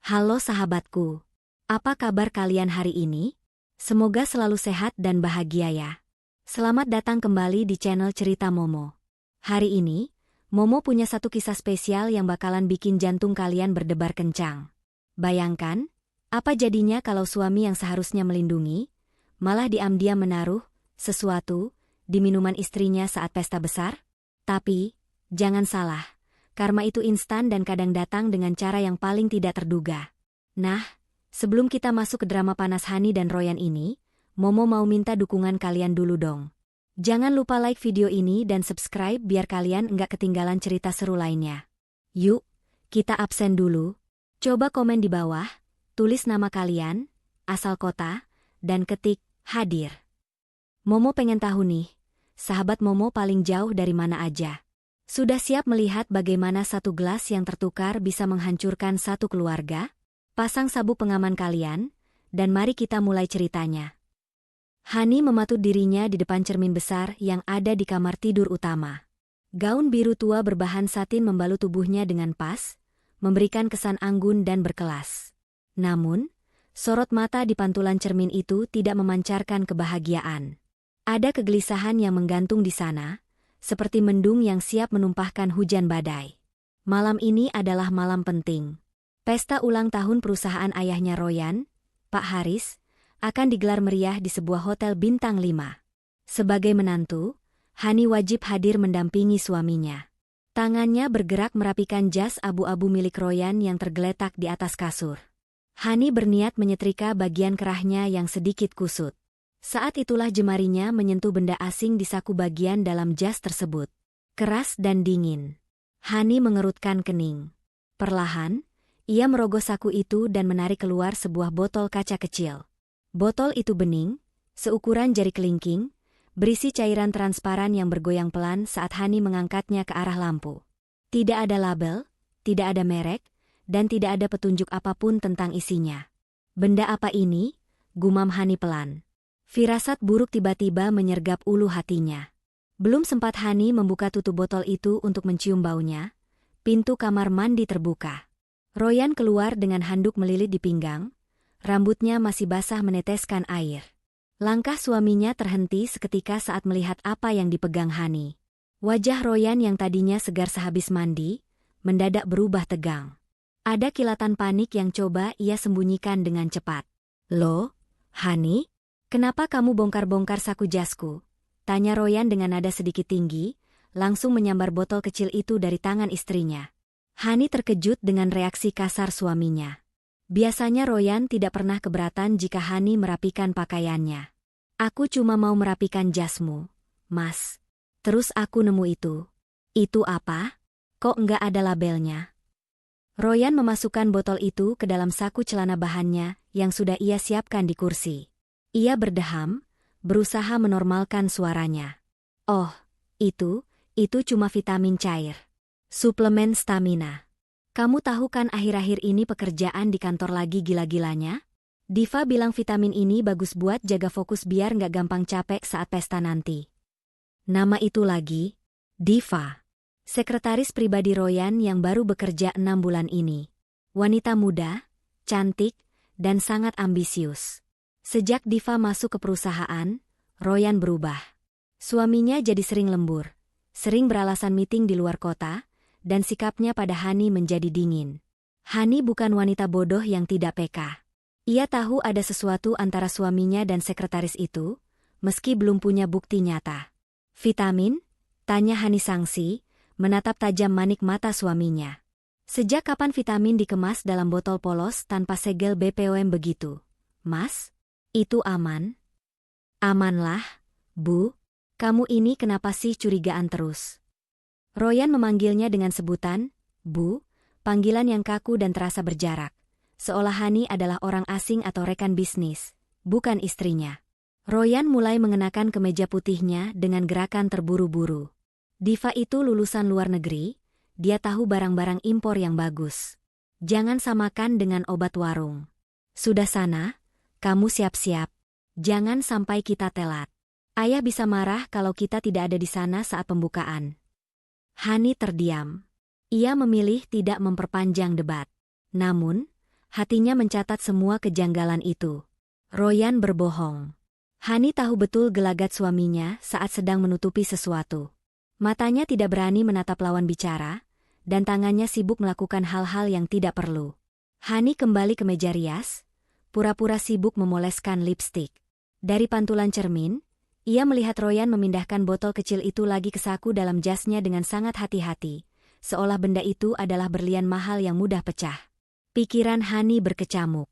Halo sahabatku, apa kabar kalian hari ini? Semoga selalu sehat dan bahagia ya. Selamat datang kembali di channel Cerita Momo. Hari ini, Momo punya satu kisah spesial yang bakalan bikin jantung kalian berdebar kencang. Bayangkan, apa jadinya kalau suami yang seharusnya melindungi, malah diam-diam menaruh sesuatu di minuman istrinya saat pesta besar? Tapi, jangan salah. Karma itu instan dan kadang datang dengan cara yang paling tidak terduga. Nah, sebelum kita masuk ke drama panas Hani dan Royan ini, Momo mau minta dukungan kalian dulu dong. Jangan lupa like video ini dan subscribe biar kalian nggak ketinggalan cerita seru lainnya. Yuk, kita absen dulu. Coba komen di bawah, tulis nama kalian, asal kota, dan ketik hadir. Momo pengen tahu nih, sahabat Momo paling jauh dari mana aja. Sudah siap melihat bagaimana satu gelas yang tertukar bisa menghancurkan satu keluarga? Pasang sabuk pengaman kalian, dan mari kita mulai ceritanya. Hani mematut dirinya di depan cermin besar yang ada di kamar tidur utama. Gaun biru tua berbahan satin membalut tubuhnya dengan pas, memberikan kesan anggun dan berkelas. Namun, sorot mata di pantulan cermin itu tidak memancarkan kebahagiaan. Ada kegelisahan yang menggantung di sana, seperti mendung yang siap menumpahkan hujan badai. Malam ini adalah malam penting. Pesta ulang tahun perusahaan ayahnya Royan, Pak Haris, akan digelar meriah di sebuah hotel bintang 5. Sebagai menantu, Hani wajib hadir mendampingi suaminya. Tangannya bergerak merapikan jas abu-abu milik Royan yang tergeletak di atas kasur. Hani berniat menyetrika bagian kerahnya yang sedikit kusut. Saat itulah jemarinya menyentuh benda asing di saku bagian dalam jas tersebut. Keras dan dingin. Hani mengerutkan kening. Perlahan, ia merogoh saku itu dan menarik keluar sebuah botol kaca kecil. Botol itu bening, seukuran jari kelingking, berisi cairan transparan yang bergoyang pelan saat Hani mengangkatnya ke arah lampu. Tidak ada label, tidak ada merek, dan tidak ada petunjuk apapun tentang isinya. Benda apa ini? Gumam Hani pelan. Firasat buruk tiba-tiba menyergap ulu hatinya. Belum sempat Hani membuka tutup botol itu untuk mencium baunya, pintu kamar mandi terbuka. Royan keluar dengan handuk melilit di pinggang, rambutnya masih basah meneteskan air. Langkah suaminya terhenti seketika saat melihat apa yang dipegang Hani. Wajah Royan yang tadinya segar sehabis mandi, mendadak berubah tegang. Ada kilatan panik yang coba ia sembunyikan dengan cepat. "Loh, Hani? Kenapa kamu bongkar-bongkar saku jasku?" tanya Royan dengan nada sedikit tinggi, langsung menyambar botol kecil itu dari tangan istrinya. Hani terkejut dengan reaksi kasar suaminya. Biasanya Royan tidak pernah keberatan jika Hani merapikan pakaiannya. "Aku cuma mau merapikan jasmu, Mas. Terus aku nemu itu. Itu apa? Kok nggak ada labelnya?" Royan memasukkan botol itu ke dalam saku celana bahannya yang sudah ia siapkan di kursi. Ia berdeham, berusaha menormalkan suaranya. "Oh, itu cuma vitamin cair. Suplemen stamina. Kamu tahu kan akhir-akhir ini pekerjaan di kantor lagi gila-gilanya? Diva bilang vitamin ini bagus buat jaga fokus biar nggak gampang capek saat pesta nanti." Nama itu lagi? Diva. Sekretaris pribadi Royan yang baru bekerja 6 bulan ini. Wanita muda, cantik, dan sangat ambisius. Sejak Diva masuk ke perusahaan, Royan berubah. Suaminya jadi sering lembur, sering beralasan meeting di luar kota, dan sikapnya pada Hani menjadi dingin. Hani bukan wanita bodoh yang tidak peka. Ia tahu ada sesuatu antara suaminya dan sekretaris itu, meski belum punya bukti nyata. "Vitamin?" tanya Hani sangsi, menatap tajam manik mata suaminya. "Sejak kapan vitamin dikemas dalam botol polos tanpa segel BPOM begitu, Mas? Itu aman?" "Amanlah, Bu. Kamu ini kenapa sih curigaan terus?" Royan memanggilnya dengan sebutan, Bu, panggilan yang kaku dan terasa berjarak. Seolah Hani adalah orang asing atau rekan bisnis, bukan istrinya. Royan mulai mengenakan kemeja putihnya dengan gerakan terburu-buru. Diva itu lulusan luar negeri, dia tahu barang-barang impor yang bagus. Jangan samakan dengan obat warung. Sudah sana, kamu siap-siap. Jangan sampai kita telat. Ayah bisa marah kalau kita tidak ada di sana saat pembukaan. Hani terdiam. Ia memilih tidak memperpanjang debat. Namun, Hatinya mencatat semua kejanggalan itu. Royan berbohong. Hani tahu betul gelagat suaminya saat sedang menutupi sesuatu. Matanya tidak berani menatap lawan bicara, dan tangannya sibuk melakukan hal-hal yang tidak perlu. Hani kembali ke meja rias, pura-pura sibuk memoleskan lipstik. Dari pantulan cermin, ia melihat Royan memindahkan botol kecil itu lagi ke saku dalam jasnya dengan sangat hati-hati, seolah benda itu adalah berlian mahal yang mudah pecah. Pikiran Hani berkecamuk.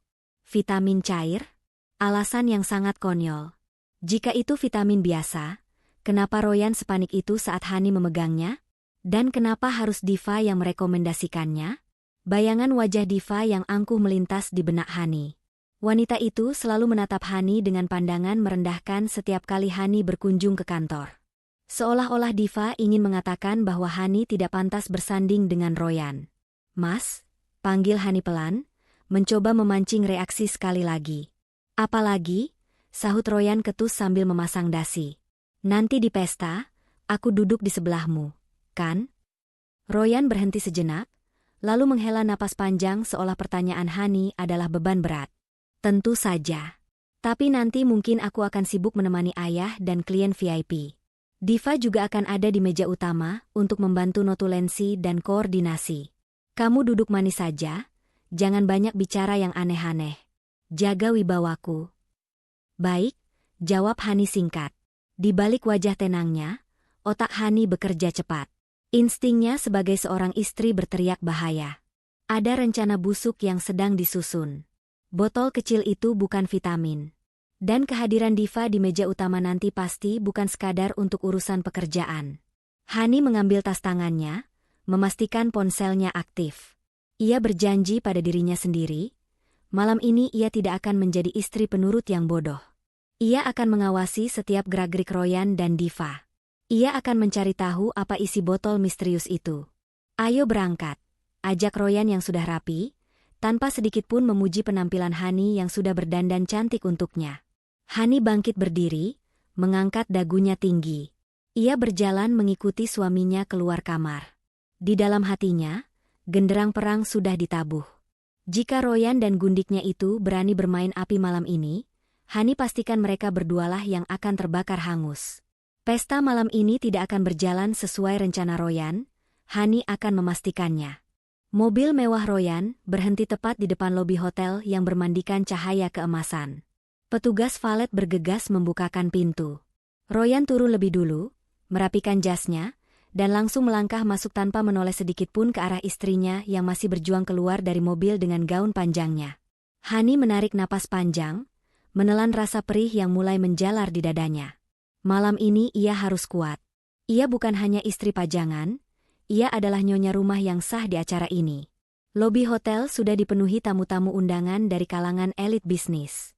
Vitamin cair? Alasan yang sangat konyol. Jika itu vitamin biasa, kenapa Royan sepanik itu saat Hani memegangnya? Dan kenapa harus Diva yang merekomendasikannya? Bayangan wajah Diva yang angkuh melintas di benak Hani. Wanita itu selalu menatap Hani dengan pandangan merendahkan setiap kali Hani berkunjung ke kantor. Seolah-olah Diva ingin mengatakan bahwa Hani tidak pantas bersanding dengan Royan. "Mas," panggil Hani pelan, mencoba memancing reaksi sekali lagi. "Apalagi?" sahut Royan ketus sambil memasang dasi. "Nanti di pesta, aku duduk di sebelahmu, kan?" Royan berhenti sejenak, lalu menghela napas panjang seolah pertanyaan Hani adalah beban berat. "Tentu saja. Tapi nanti mungkin aku akan sibuk menemani ayah dan klien VIP. Diva juga akan ada di meja utama untuk membantu notulensi dan koordinasi. Kamu duduk manis saja, jangan banyak bicara yang aneh-aneh. Jaga wibawaku." "Baik," jawab Hani singkat. Di balik wajah tenangnya, otak Hani bekerja cepat. Instingnya sebagai seorang istri berteriak bahaya. Ada rencana busuk yang sedang disusun. Botol kecil itu bukan vitamin. Dan kehadiran Diva di meja utama nanti pasti bukan sekadar untuk urusan pekerjaan. Hani mengambil tas tangannya, memastikan ponselnya aktif. Ia berjanji pada dirinya sendiri, malam ini ia tidak akan menjadi istri penurut yang bodoh. Ia akan mengawasi setiap gerak-gerik Royan dan Diva. Ia akan mencari tahu apa isi botol misterius itu. "Ayo berangkat," ajak Royan yang sudah rapi, tanpa sedikit pun memuji penampilan Hani yang sudah berdandan cantik untuknya. Hani bangkit berdiri, mengangkat dagunya tinggi. Ia berjalan mengikuti suaminya keluar kamar. Di dalam hatinya, genderang perang sudah ditabuh. Jika Royan dan gundiknya itu berani bermain api malam ini, Hani pastikan mereka berdualah yang akan terbakar hangus. Pesta malam ini tidak akan berjalan sesuai rencana Royan, Hani akan memastikannya. Mobil mewah Royan berhenti tepat di depan lobi hotel yang bermandikan cahaya keemasan. Petugas valet bergegas membukakan pintu. Royan turun lebih dulu, merapikan jasnya, dan langsung melangkah masuk tanpa menoleh sedikit pun ke arah istrinya yang masih berjuang keluar dari mobil dengan gaun panjangnya. Hani menarik napas panjang, menelan rasa perih yang mulai menjalar di dadanya. Malam ini ia harus kuat. Ia bukan hanya istri pajangan, ia adalah nyonya rumah yang sah di acara ini. Lobi hotel sudah dipenuhi tamu-tamu undangan dari kalangan elit bisnis.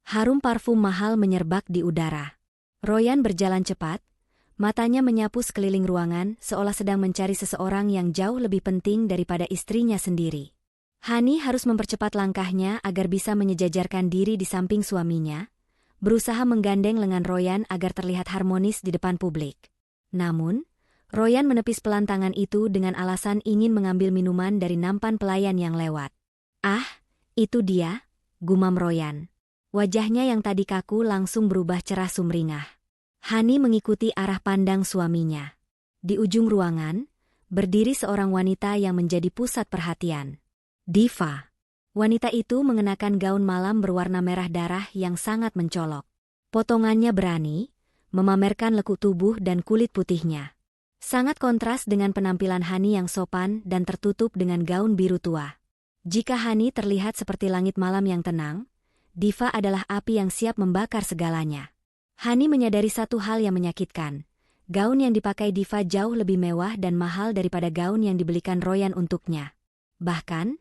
Harum parfum mahal menyerbak di udara. Royan berjalan cepat, matanya menyapu sekeliling ruangan seolah sedang mencari seseorang yang jauh lebih penting daripada istrinya sendiri. Hani harus mempercepat langkahnya agar bisa menyejajarkan diri di samping suaminya, berusaha menggandeng lengan Royan agar terlihat harmonis di depan publik. Namun, Royan menepis pelan tangan itu dengan alasan ingin mengambil minuman dari nampan pelayan yang lewat. "Ah, itu dia," gumam Royan. Wajahnya yang tadi kaku langsung berubah cerah sumringah. Hani mengikuti arah pandang suaminya. Di ujung ruangan, berdiri seorang wanita yang menjadi pusat perhatian. Diva. Wanita itu mengenakan gaun malam berwarna merah darah yang sangat mencolok. Potongannya berani, memamerkan lekuk tubuh dan kulit putihnya. Sangat kontras dengan penampilan Hani yang sopan dan tertutup dengan gaun biru tua. Jika Hani terlihat seperti langit malam yang tenang, Diva adalah api yang siap membakar segalanya. Hani menyadari satu hal yang menyakitkan. Gaun yang dipakai Diva jauh lebih mewah dan mahal daripada gaun yang dibelikan Royan untuknya. Bahkan,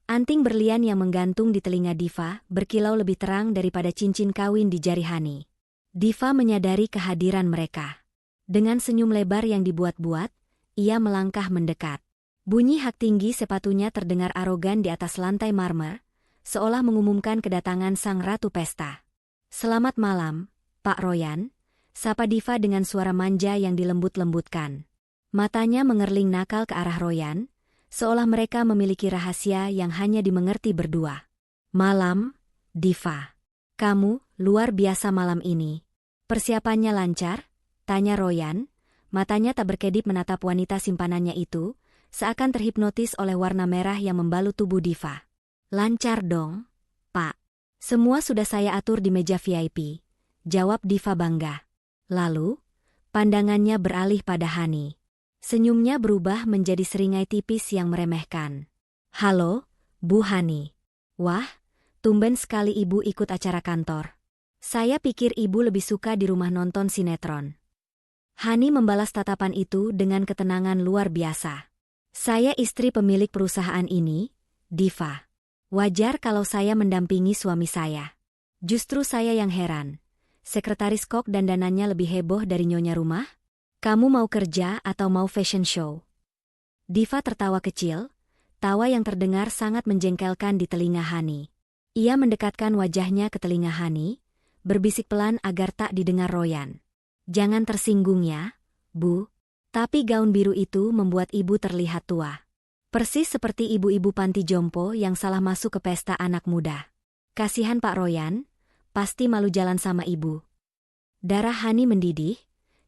anting berlian yang menggantung di telinga Diva berkilau lebih terang daripada cincin kawin di jari Hani. Diva menyadari kehadiran mereka. Dengan senyum lebar yang dibuat-buat, ia melangkah mendekat. Bunyi hak tinggi sepatunya terdengar arogan di atas lantai marmer, seolah mengumumkan kedatangan sang ratu pesta. "Selamat malam, Pak Royan," sapa Diva dengan suara manja yang dilembut-lembutkan. Matanya mengerling nakal ke arah Royan, seolah mereka memiliki rahasia yang hanya dimengerti berdua. Malam, Diva. Kamu, luar biasa malam ini. Persiapannya lancar? Tanya Royan, matanya tak berkedip menatap wanita simpanannya itu, seakan terhipnotis oleh warna merah yang membalut tubuh Diva. Lancar dong, Pak. Semua sudah saya atur di meja VIP, jawab Diva bangga. Lalu, pandangannya beralih pada Hani. Senyumnya berubah menjadi seringai tipis yang meremehkan. Halo, Bu Hani. Wah, tumben sekali ibu ikut acara kantor. Saya pikir ibu lebih suka di rumah nonton sinetron. Hani membalas tatapan itu dengan ketenangan luar biasa. Saya istri pemilik perusahaan ini, Diva. Wajar kalau saya mendampingi suami saya. Justru saya yang heran. Sekretaris kok dan danannya lebih heboh dari nyonya rumah? Kamu mau kerja atau mau fashion show? Diva tertawa kecil, tawa yang terdengar sangat menjengkelkan di telinga Hani. Ia mendekatkan wajahnya ke telinga Hani, berbisik pelan agar tak didengar Royan. Jangan tersinggung ya, Bu. Tapi gaun biru itu membuat ibu terlihat tua. Persis seperti ibu-ibu panti jompo yang salah masuk ke pesta anak muda. Kasihan Pak Royan, pasti malu jalan sama ibu. Darah Hani mendidih,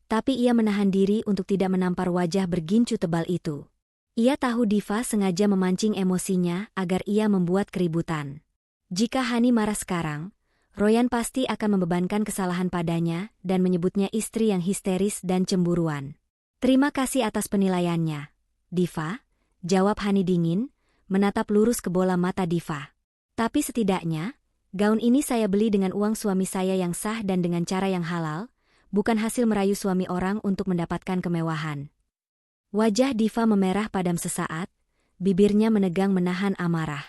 tapi ia menahan diri untuk tidak menampar wajah bergincu tebal itu. Ia tahu Diva sengaja memancing emosinya agar ia membuat keributan. Jika Hani marah sekarang, Royan pasti akan membebankan kesalahan padanya dan menyebutnya istri yang histeris dan cemburuan. Terima kasih atas penilaiannya, Diva, jawab Hani dingin, menatap lurus ke bola mata Diva. Tapi setidaknya, gaun ini saya beli dengan uang suami saya yang sah dan dengan cara yang halal, bukan hasil merayu suami orang untuk mendapatkan kemewahan. Wajah Diva memerah padam sesaat, bibirnya menegang menahan amarah.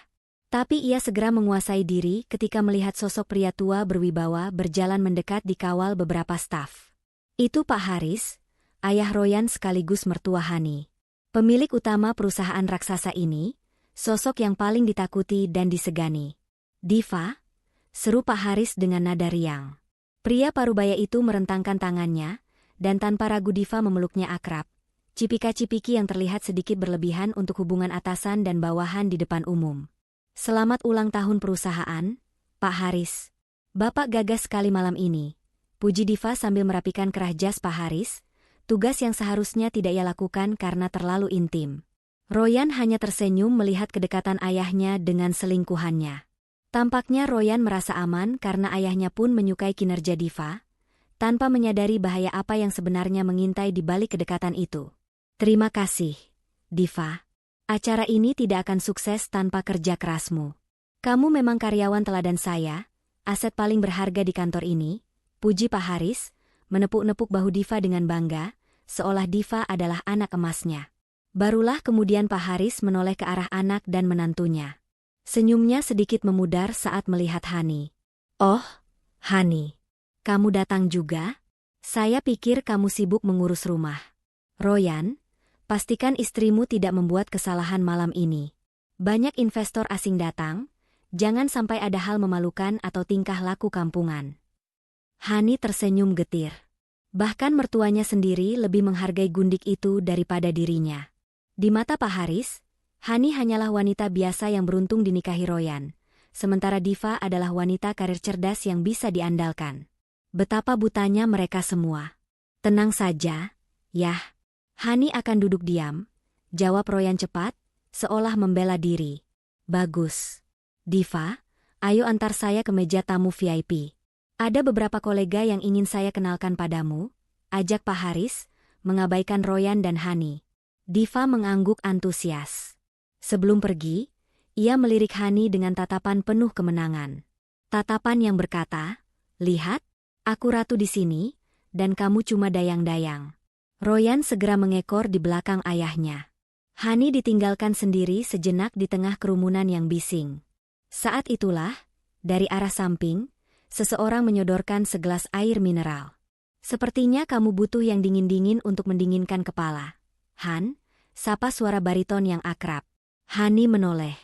Tapi ia segera menguasai diri ketika melihat sosok pria tua berwibawa berjalan mendekat dikawal beberapa staf. Itu Pak Haris, ayah Royan sekaligus mertua Hani. Pemilik utama perusahaan raksasa ini, sosok yang paling ditakuti dan disegani. Diva, seru Pak Haris dengan nada riang. Pria parubaya itu merentangkan tangannya, dan tanpa ragu Diva memeluknya akrab. Cipika-cipiki yang terlihat sedikit berlebihan untuk hubungan atasan dan bawahan di depan umum. Selamat ulang tahun perusahaan, Pak Haris. Bapak gagah sekali malam ini, puji Diva sambil merapikan kerah jas Pak Haris, tugas yang seharusnya tidak ia lakukan karena terlalu intim. Royan hanya tersenyum melihat kedekatan ayahnya dengan selingkuhannya. Tampaknya Royan merasa aman karena ayahnya pun menyukai kinerja Diva, tanpa menyadari bahaya apa yang sebenarnya mengintai di balik kedekatan itu. Terima kasih, Diva. Acara ini tidak akan sukses tanpa kerja kerasmu. Kamu memang karyawan teladan saya, aset paling berharga di kantor ini, puji Pak Haris, menepuk-nepuk bahu Diva dengan bangga, seolah Diva adalah anak emasnya. Barulah kemudian Pak Haris menoleh ke arah anak dan menantunya. Senyumnya sedikit memudar saat melihat Hani. Oh, Hani, kamu datang juga? Saya pikir kamu sibuk mengurus rumah. Royan, pastikan istrimu tidak membuat kesalahan malam ini. Banyak investor asing datang, jangan sampai ada hal memalukan atau tingkah laku kampungan. Hani tersenyum getir. Bahkan mertuanya sendiri lebih menghargai gundik itu daripada dirinya. Di mata Pak Haris, Hani hanyalah wanita biasa yang beruntung dinikahi Royan, sementara Diva adalah wanita karir cerdas yang bisa diandalkan. Betapa butanya mereka semua. Tenang saja, yah. Hani akan duduk diam, jawab Royan cepat, seolah membela diri. Bagus. Diva, ayo antar saya ke meja tamu VIP. Ada beberapa kolega yang ingin saya kenalkan padamu, ajak Pak Haris, mengabaikan Royan dan Hani. Diva mengangguk antusias. Sebelum pergi, ia melirik Hani dengan tatapan penuh kemenangan. Tatapan yang berkata, lihat, aku ratu di sini, dan kamu cuma dayang-dayang. Royan segera mengekor di belakang ayahnya. Hani ditinggalkan sendiri sejenak di tengah kerumunan yang bising. Saat itulah, dari arah samping, seseorang menyodorkan segelas air mineral. Sepertinya kamu butuh yang dingin-dingin untuk mendinginkan kepala. Han, sapa suara bariton yang akrab. Hani menoleh.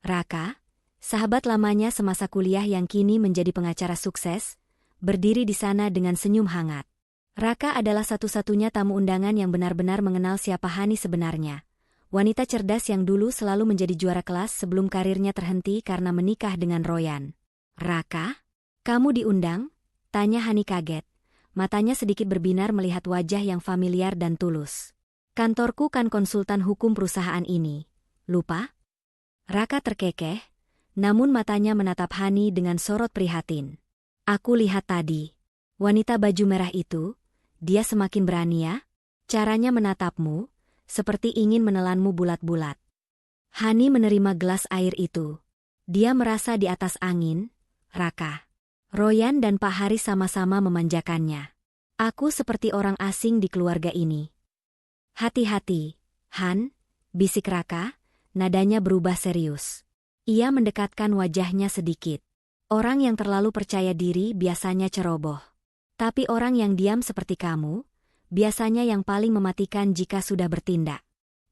Raka, sahabat lamanya semasa kuliah yang kini menjadi pengacara sukses, berdiri di sana dengan senyum hangat. Raka adalah satu-satunya tamu undangan yang benar-benar mengenal siapa Hani sebenarnya, wanita cerdas yang dulu selalu menjadi juara kelas sebelum karirnya terhenti karena menikah dengan Royan. "Raka? Kamu diundang?" tanya Hani kaget. Matanya sedikit berbinar melihat wajah yang familiar dan tulus. "Kantorku kan konsultan hukum perusahaan ini. Lupa?" Raka terkekeh, namun matanya menatap Hani dengan sorot prihatin. "Aku lihat tadi. Wanita baju merah itu, dia semakin berani ya? Caranya menatapmu, seperti ingin menelanmu bulat-bulat." Hani menerima gelas air itu. Dia merasa di atas angin. "Raka." Royan dan Pak Haris sama-sama memanjakannya. "Aku seperti orang asing di keluarga ini." "Hati-hati, Han," bisik Raka, nadanya berubah serius. Ia mendekatkan wajahnya sedikit. "Orang yang terlalu percaya diri biasanya ceroboh. Tapi orang yang diam seperti kamu, biasanya yang paling mematikan jika sudah bertindak.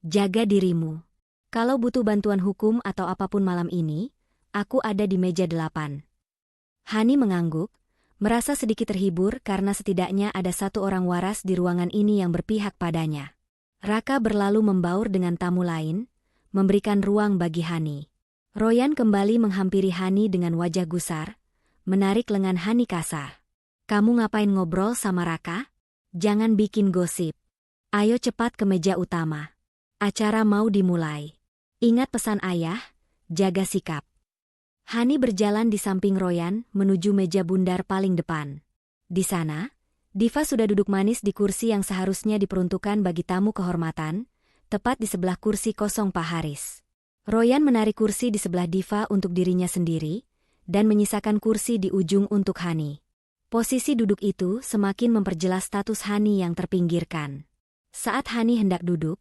Jaga dirimu. Kalau butuh bantuan hukum atau apapun malam ini, aku ada di meja 8. Hani mengangguk, merasa sedikit terhibur karena setidaknya ada satu orang waras di ruangan ini yang berpihak padanya. Raka berlalu membaur dengan tamu lain, memberikan ruang bagi Hani. Royan kembali menghampiri Hani dengan wajah gusar, menarik lengan Hani kasar. "Kamu ngapain ngobrol sama Raka? Jangan bikin gosip. Ayo cepat ke meja utama. Acara mau dimulai. Ingat pesan ayah, jaga sikap." Hani berjalan di samping Royan menuju meja bundar paling depan. Di sana, Diva sudah duduk manis di kursi yang seharusnya diperuntukkan bagi tamu kehormatan, tepat di sebelah kursi kosong Pak Haris. Royan menarik kursi di sebelah Diva untuk dirinya sendiri, dan menyisakan kursi di ujung untuk Hani. Posisi duduk itu semakin memperjelas status Hani yang terpinggirkan. Saat Hani hendak duduk,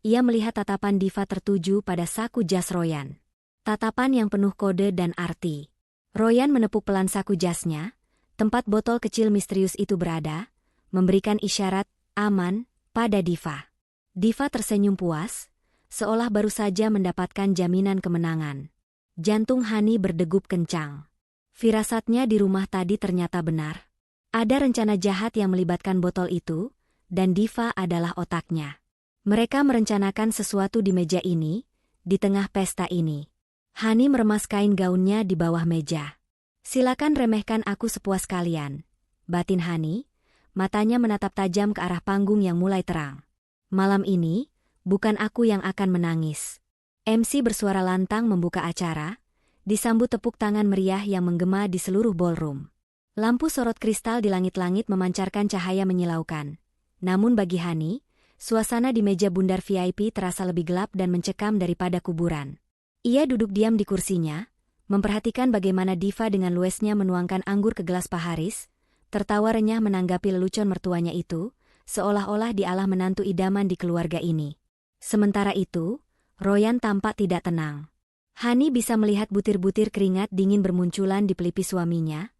ia melihat tatapan Diva tertuju pada saku jas Royan. Tatapan yang penuh kode dan arti. Royan menepuk pelan saku jasnya, tempat botol kecil misterius itu berada, memberikan isyarat aman pada Diva. Diva tersenyum puas, seolah baru saja mendapatkan jaminan kemenangan. Jantung Hani berdegup kencang. Firasatnya di rumah tadi ternyata benar. Ada rencana jahat yang melibatkan botol itu, dan Diva adalah otaknya. Mereka merencanakan sesuatu di meja ini, di tengah pesta ini. Hani meremas kain gaunnya di bawah meja. "Silakan remehkan aku sepuas kalian," batin Hani, matanya menatap tajam ke arah panggung yang mulai terang. "Malam ini, bukan aku yang akan menangis." MC bersuara lantang membuka acara, disambut tepuk tangan meriah yang menggema di seluruh ballroom. Lampu sorot kristal di langit-langit memancarkan cahaya menyilaukan. Namun bagi Hani, suasana di meja bundar VIP terasa lebih gelap dan mencekam daripada kuburan. Ia duduk diam di kursinya, memperhatikan bagaimana Diva dengan luasnya menuangkan anggur ke gelas Pak Haris, tertawa renyah menanggapi lelucon mertuanya itu, seolah-olah dialah menantu idaman di keluarga ini. Sementara itu, Royan tampak tidak tenang. Hani bisa melihat butir-butir keringat dingin bermunculan di pelipis suaminya,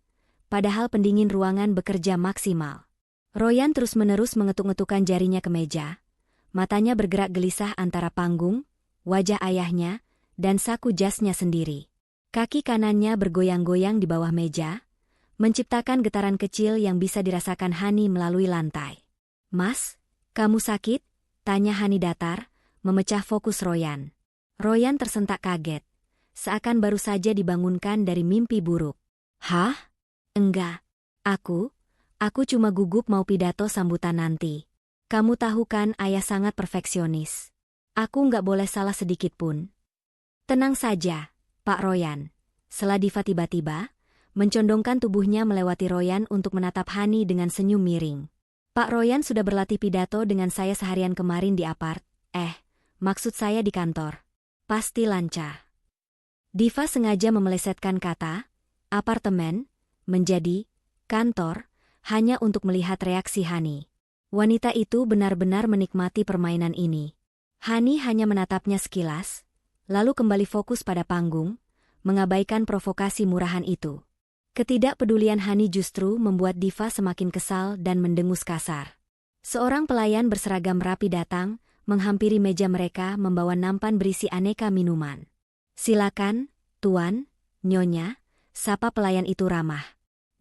padahal pendingin ruangan bekerja maksimal. Royan terus-menerus mengetuk-ngetukkan jarinya ke meja, matanya bergerak gelisah antara panggung, wajah ayahnya, dan saku jasnya sendiri. Kaki kanannya bergoyang-goyang di bawah meja, menciptakan getaran kecil yang bisa dirasakan Hani melalui lantai. "Mas, kamu sakit?" tanya Hani datar, memecah fokus Royan. Royan tersentak kaget, seakan baru saja dibangunkan dari mimpi buruk. "Hah? Enggak. Aku cuma gugup mau pidato sambutan nanti. Kamu tahu kan ayah sangat perfeksionis. Aku nggak boleh salah sedikit pun." "Tenang saja, Pak Royan." Sela Diva tiba-tiba, mencondongkan tubuhnya melewati Royan untuk menatap Hani dengan senyum miring. "Pak Royan sudah berlatih pidato dengan saya seharian kemarin di apart. Maksud saya di kantor. Pasti lancar." Diva sengaja memelesetkan kata apartemen menjadi kantor, hanya untuk melihat reaksi Hani. Wanita itu benar-benar menikmati permainan ini. Hani hanya menatapnya sekilas, lalu kembali fokus pada panggung, mengabaikan provokasi murahan itu. Ketidakpedulian Hani justru membuat Diva semakin kesal dan mendengus kasar. Seorang pelayan berseragam rapi datang, menghampiri meja mereka membawa nampan berisi aneka minuman. "Silakan, Tuan, Nyonya," sapa pelayan itu ramah.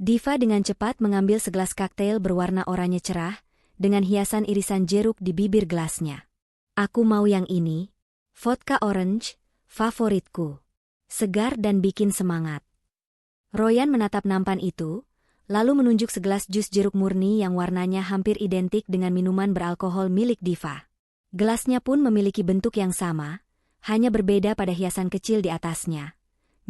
Diva dengan cepat mengambil segelas koktail berwarna oranye cerah, dengan hiasan irisan jeruk di bibir gelasnya. "Aku mau yang ini," Vodka orange, favoritku. Segar dan bikin semangat. Royan menatap nampan itu, lalu menunjuk segelas jus jeruk murni yang warnanya hampir identik dengan minuman beralkohol milik Diva. Gelasnya pun memiliki bentuk yang sama, hanya berbeda pada hiasan kecil di atasnya.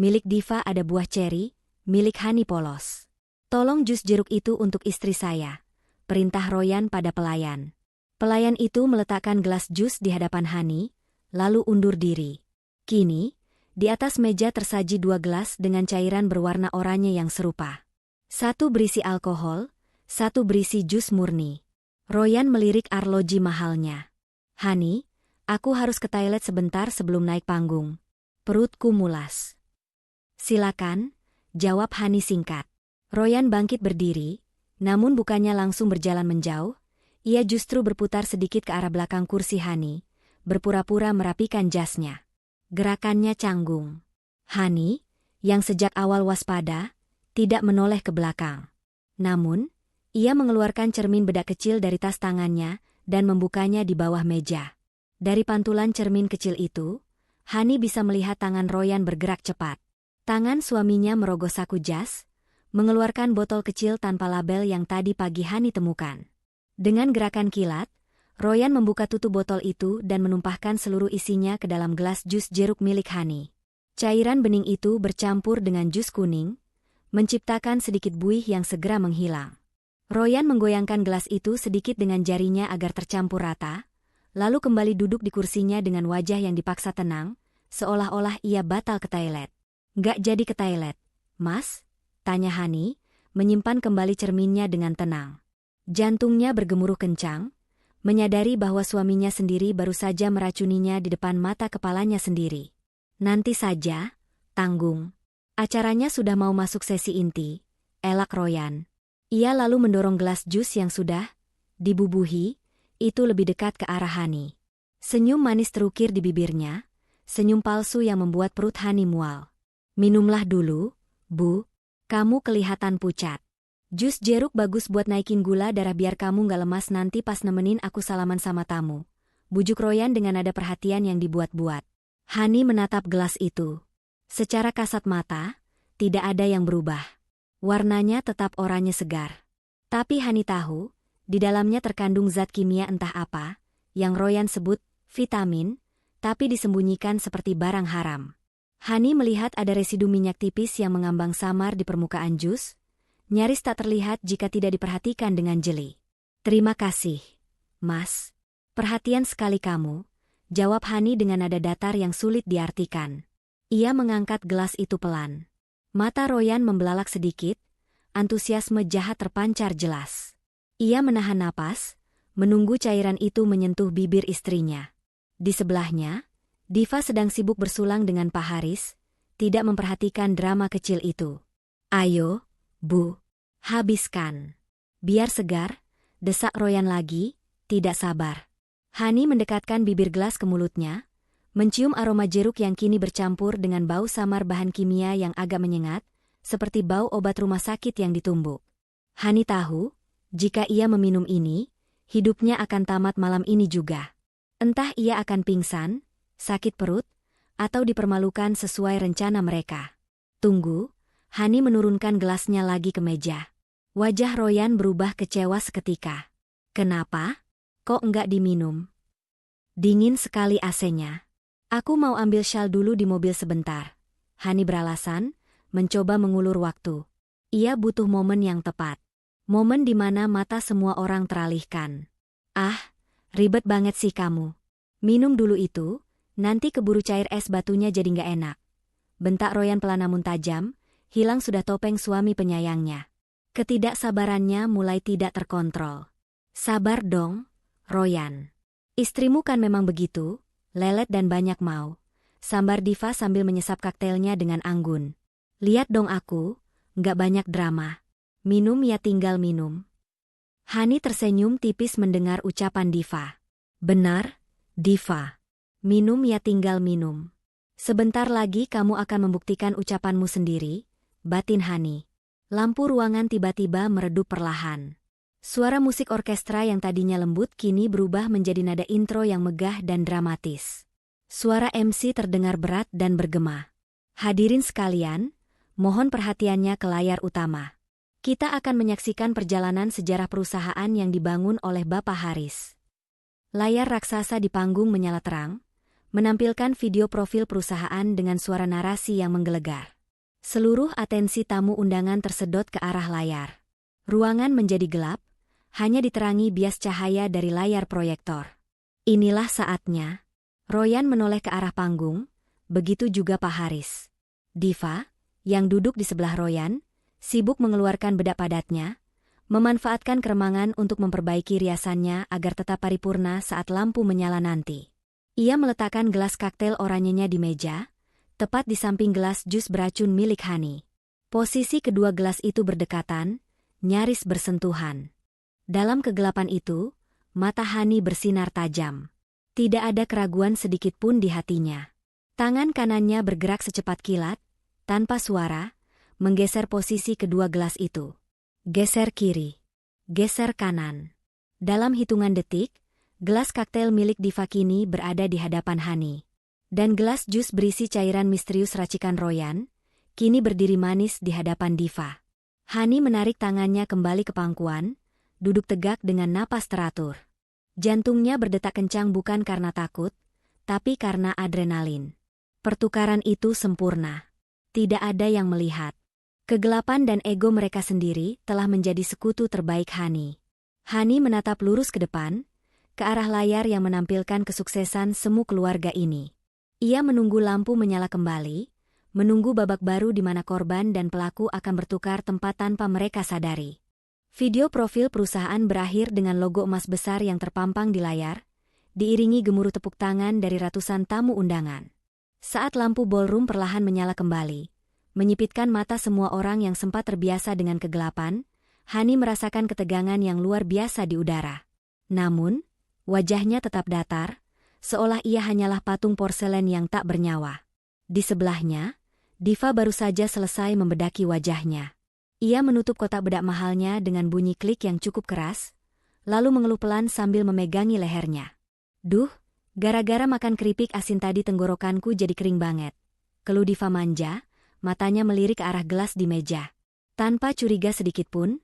Milik Diva ada buah ceri, milik Hani polos. Tolong jus jeruk itu untuk istri saya, perintah Royan pada pelayan. Pelayan itu meletakkan gelas jus di hadapan Hani, lalu undur diri. Kini, di atas meja tersaji 2 gelas dengan cairan berwarna oranye yang serupa. Satu berisi alkohol, satu berisi jus murni. Royan melirik arloji mahalnya. Hani, aku harus ke toilet sebentar sebelum naik panggung. Perutku mulas. Silakan, jawab Hani singkat. Royan bangkit berdiri, namun bukannya langsung berjalan menjauh, ia justru berputar sedikit ke arah belakang kursi Hani, berpura-pura merapikan jasnya. Gerakannya canggung. Hani, yang sejak awal waspada, tidak menoleh ke belakang. Namun, ia mengeluarkan cermin bedak kecil dari tas tangannya dan membukanya di bawah meja. Dari pantulan cermin kecil itu, Hani bisa melihat tangan Royan bergerak cepat. Tangan suaminya merogoh saku jas, mengeluarkan botol kecil tanpa label yang tadi pagi Hani temukan. Dengan gerakan kilat, Royan membuka tutup botol itu dan menumpahkan seluruh isinya ke dalam gelas jus jeruk milik Hani. Cairan bening itu bercampur dengan jus kuning, menciptakan sedikit buih yang segera menghilang. Royan menggoyangkan gelas itu sedikit dengan jarinya agar tercampur rata, lalu kembali duduk di kursinya dengan wajah yang dipaksa tenang, seolah-olah ia batal ke toilet. "Nggak jadi ke toilet, Mas?" tanya Hani, menyimpan kembali cerminnya dengan tenang. Jantungnya bergemuruh kencang, menyadari bahwa suaminya sendiri baru saja meracuninya di depan mata kepalanya sendiri. "Nanti saja, tanggung. Acaranya sudah mau masuk sesi inti," elak Royan. Ia lalu mendorong gelas jus yang sudah dibubuhi, itu lebih dekat ke arah Hani. Senyum manis terukir di bibirnya, senyum palsu yang membuat perut Hani mual. "Minumlah dulu, Bu. Kamu kelihatan pucat. Jus jeruk bagus buat naikin gula darah biar kamu gak lemas nanti pas nemenin aku salaman sama tamu," bujuk Royan dengan nada perhatian yang dibuat-buat. Hani menatap gelas itu. Secara kasat mata, tidak ada yang berubah. Warnanya tetap oranye segar. Tapi Hani tahu, di dalamnya terkandung zat kimia entah apa, yang Royan sebut vitamin, tapi disembunyikan seperti barang haram. Hani melihat ada residu minyak tipis yang mengambang samar di permukaan jus, nyaris tak terlihat jika tidak diperhatikan dengan jeli. "Terima kasih, Mas. Perhatian sekali kamu," jawab Hani dengan nada datar yang sulit diartikan. Ia mengangkat gelas itu pelan. Mata Royan membelalak sedikit, antusiasme jahat terpancar jelas. Ia menahan napas, menunggu cairan itu menyentuh bibir istrinya. Di sebelahnya, Diva sedang sibuk bersulang dengan Pak Haris, tidak memperhatikan drama kecil itu. "Ayo, Bu, habiskan. Biar segar," desak Royan lagi, tidak sabar. Hani mendekatkan bibir gelas ke mulutnya, mencium aroma jeruk yang kini bercampur dengan bau samar bahan kimia yang agak menyengat, seperti bau obat rumah sakit yang ditumbuk. Hani tahu, jika ia meminum ini, hidupnya akan tamat malam ini juga. Entah ia akan pingsan, sakit perut, atau dipermalukan sesuai rencana mereka. "Tunggu," Hani menurunkan gelasnya lagi ke meja. Wajah Royan berubah kecewa seketika. "Kenapa? Kok enggak diminum? Dingin sekali AC-nya. Aku mau ambil syal dulu di mobil sebentar." Hani beralasan, mencoba mengulur waktu. Ia butuh momen yang tepat. Momen di mana mata semua orang teralihkan. "Ah, ribet banget sih kamu. Minum dulu itu, nanti keburu cair es batunya jadi nggak enak," bentak Royan pelan namun tajam, hilang sudah topeng suami penyayangnya. Ketidaksabarannya mulai tidak terkontrol. "Sabar dong, Royan. Istrimu kan memang begitu, lelet dan banyak mau," sambar Diva sambil menyesap koktailnya dengan anggun. "Lihat dong aku, nggak banyak drama. Minum ya tinggal minum." Hani tersenyum tipis mendengar ucapan Diva. "Benar, Diva. Minum ya tinggal minum. Sebentar lagi kamu akan membuktikan ucapanmu sendiri," batin Hani. Lampu ruangan tiba-tiba meredup perlahan. Suara musik orkestra yang tadinya lembut kini berubah menjadi nada intro yang megah dan dramatis. Suara MC terdengar berat dan bergema. Hadirin sekalian, mohon perhatiannya ke layar utama. Kita akan menyaksikan perjalanan sejarah perusahaan yang dibangun oleh Bapak Haris. Layar raksasa di panggung menyala terang, menampilkan video profil perusahaan dengan suara narasi yang menggelegar. Seluruh atensi tamu undangan tersedot ke arah layar. Ruangan menjadi gelap, hanya diterangi bias cahaya dari layar proyektor. Inilah saatnya. Royan menoleh ke arah panggung, begitu juga Pak Haris. Diva, yang duduk di sebelah Royan, sibuk mengeluarkan bedak padatnya, memanfaatkan keremangan untuk memperbaiki riasannya agar tetap paripurna saat lampu menyala nanti. Ia meletakkan gelas kaktail oranyenya di meja, tepat di samping gelas jus beracun milik Hani. Posisi kedua gelas itu berdekatan, nyaris bersentuhan. Dalam kegelapan itu, mata Hani bersinar tajam. Tidak ada keraguan sedikit pun di hatinya. Tangan kanannya bergerak secepat kilat, tanpa suara, menggeser posisi kedua gelas itu. Geser kiri. Geser kanan. Dalam hitungan detik, gelas kaktail milik Diva kini berada di hadapan Hani. Dan gelas jus berisi cairan misterius racikan Royan, kini berdiri manis di hadapan Diva. Hani menarik tangannya kembali ke pangkuan, duduk tegak dengan napas teratur. Jantungnya berdetak kencang bukan karena takut, tapi karena adrenalin. Pertukaran itu sempurna. Tidak ada yang melihat. Kegelapan dan ego mereka sendiri telah menjadi sekutu terbaik Hani. Hani menatap lurus ke depan, ke arah layar yang menampilkan kesuksesan semu keluarga ini. Ia menunggu lampu menyala kembali, menunggu babak baru di mana korban dan pelaku akan bertukar tempat tanpa mereka sadari. Video profil perusahaan berakhir dengan logo emas besar yang terpampang di layar, diiringi gemuruh tepuk tangan dari ratusan tamu undangan. Saat lampu ballroom perlahan menyala kembali, menyipitkan mata semua orang yang sempat terbiasa dengan kegelapan, Hani merasakan ketegangan yang luar biasa di udara. Namun, wajahnya tetap datar, seolah ia hanyalah patung porselen yang tak bernyawa. Di sebelahnya, Diva baru saja selesai membedaki wajahnya. Ia menutup kotak bedak mahalnya dengan bunyi klik yang cukup keras, lalu mengeluh pelan sambil memegangi lehernya. Duh, gara-gara makan keripik asin tadi tenggorokanku jadi kering banget. Keluh Diva manja, matanya melirik ke arah gelas di meja. Tanpa curiga sedikitpun,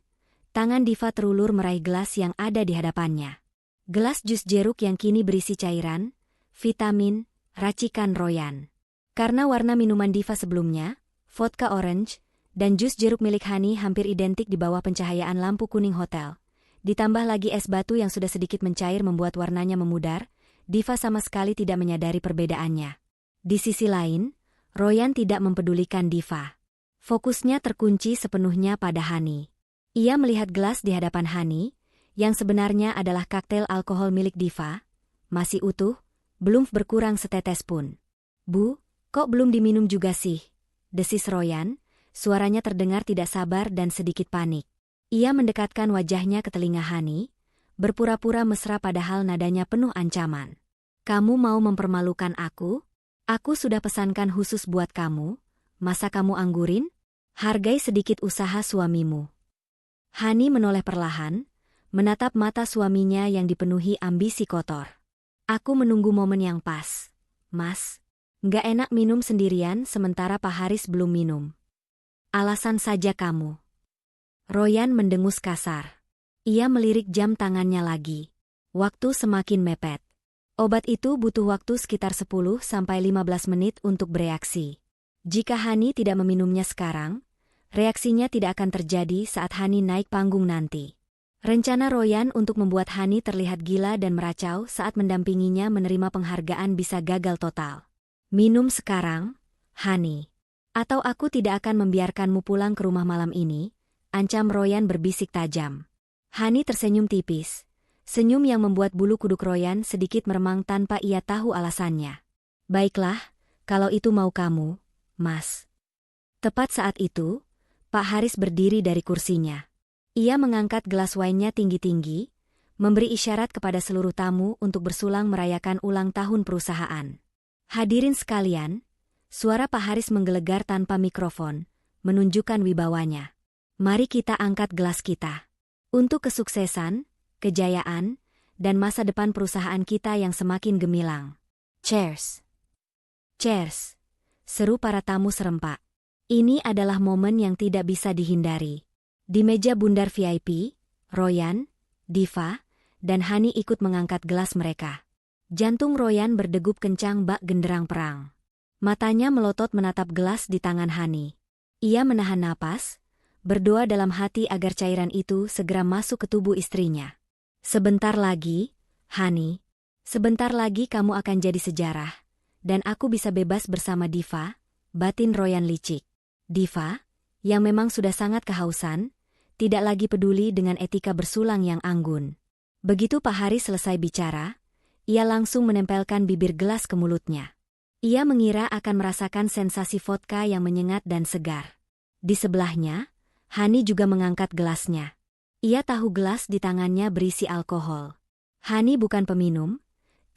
tangan Diva terulur meraih gelas yang ada di hadapannya. Gelas jus jeruk yang kini berisi cairan, vitamin, racikan Royan. Karena warna minuman Diva sebelumnya, vodka orange, dan jus jeruk milik Hani hampir identik di bawah pencahayaan lampu kuning hotel. Ditambah lagi es batu yang sudah sedikit mencair membuat warnanya memudar, Diva sama sekali tidak menyadari perbedaannya. Di sisi lain, Royan tidak mempedulikan Diva. Fokusnya terkunci sepenuhnya pada Hani. Ia melihat gelas di hadapan Hani, yang sebenarnya adalah kaktail alkohol milik Diva, masih utuh, belum berkurang setetes pun. "Bu, kok belum diminum juga sih?" desis Royan. Suaranya terdengar tidak sabar dan sedikit panik. Ia mendekatkan wajahnya ke telinga Hani, berpura-pura mesra padahal nadanya penuh ancaman. "Kamu mau mempermalukan aku? Aku sudah pesankan khusus buat kamu, masa kamu anggurin? Hargai sedikit usaha suamimu." Hani menoleh perlahan, menatap mata suaminya yang dipenuhi ambisi kotor. "Aku menunggu momen yang pas, Mas. Nggak enak minum sendirian sementara Pak Haris belum minum. Alasan saja kamu." Royan mendengus kasar. Ia melirik jam tangannya lagi. Waktu semakin mepet. Obat itu butuh waktu sekitar 10-15 menit untuk bereaksi. Jika Hani tidak meminumnya sekarang, reaksinya tidak akan terjadi saat Hani naik panggung nanti. Rencana Royan untuk membuat Hani terlihat gila dan meracau saat mendampinginya menerima penghargaan bisa gagal total. "Minum sekarang, Hani. Atau aku tidak akan membiarkanmu pulang ke rumah malam ini," ancam Royan berbisik tajam. Hani tersenyum tipis, senyum yang membuat bulu kuduk Royan sedikit meremang tanpa ia tahu alasannya. "Baiklah, kalau itu mau kamu, Mas." Tepat saat itu, Pak Haris berdiri dari kursinya. Ia mengangkat gelas wine-nya tinggi-tinggi, memberi isyarat kepada seluruh tamu untuk bersulang merayakan ulang tahun perusahaan. Hadirin sekalian, suara Pak Haris menggelegar tanpa mikrofon, menunjukkan wibawanya. "Mari kita angkat gelas kita. Untuk kesuksesan, kejayaan, dan masa depan perusahaan kita yang semakin gemilang. Cheers." Cheers! Seru para tamu serempak. Ini adalah momen yang tidak bisa dihindari. Di meja bundar VIP, Royan, Diva, dan Hani ikut mengangkat gelas mereka. Jantung Royan berdegup kencang bak genderang perang. Matanya melotot menatap gelas di tangan Hani. Ia menahan napas, berdoa dalam hati agar cairan itu segera masuk ke tubuh istrinya. Sebentar lagi, Hani. Sebentar lagi kamu akan jadi sejarah, dan aku bisa bebas bersama Diva, batin Royan licik. Diva, yang memang sudah sangat kehausan, tidak lagi peduli dengan etika bersulang yang anggun. Begitu Pak Haris selesai bicara, ia langsung menempelkan bibir gelas ke mulutnya. Ia mengira akan merasakan sensasi vodka yang menyengat dan segar. Di sebelahnya, Hani juga mengangkat gelasnya. Ia tahu gelas di tangannya berisi alkohol. Hani bukan peminum,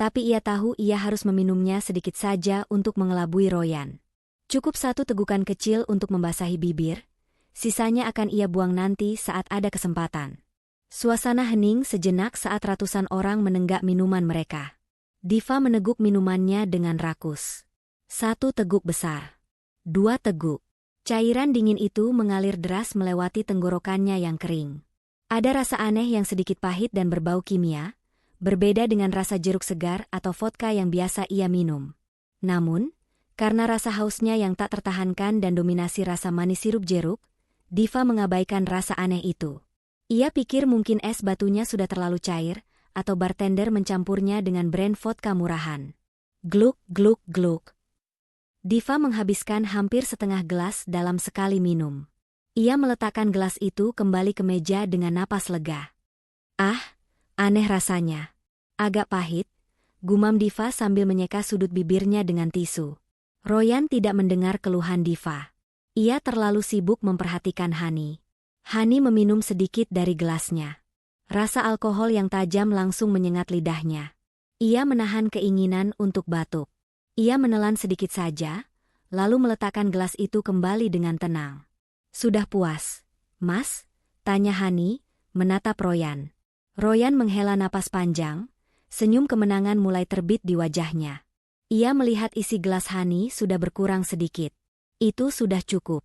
tapi ia tahu ia harus meminumnya sedikit saja untuk mengelabui Royan. Cukup satu tegukan kecil untuk membasahi bibir, sisanya akan ia buang nanti saat ada kesempatan. Suasana hening sejenak saat ratusan orang menenggak minuman mereka. Diva meneguk minumannya dengan rakus. 1 teguk besar. 2 teguk. Cairan dingin itu mengalir deras melewati tenggorokannya yang kering. Ada rasa aneh yang sedikit pahit dan berbau kimia, berbeda dengan rasa jeruk segar atau vodka yang biasa ia minum. Namun, karena rasa hausnya yang tak tertahankan dan dominasi rasa manis sirup jeruk, Diva mengabaikan rasa aneh itu. Ia pikir mungkin es batunya sudah terlalu cair, atau bartender mencampurnya dengan brand vodka murahan. Gluk, gluk, gluk. Diva menghabiskan hampir setengah gelas dalam sekali minum. Ia meletakkan gelas itu kembali ke meja dengan napas lega. Ah, aneh rasanya. Agak pahit, gumam Diva sambil menyeka sudut bibirnya dengan tisu. Royan tidak mendengar keluhan Diva. Ia terlalu sibuk memperhatikan Hani. Hani meminum sedikit dari gelasnya. Rasa alkohol yang tajam langsung menyengat lidahnya. Ia menahan keinginan untuk batuk. Ia menelan sedikit saja, lalu meletakkan gelas itu kembali dengan tenang. Sudah puas, Mas? Tanya Hani, menatap Royan. Royan menghela napas panjang, senyum kemenangan mulai terbit di wajahnya. Ia melihat isi gelas Hani sudah berkurang sedikit. Itu sudah cukup.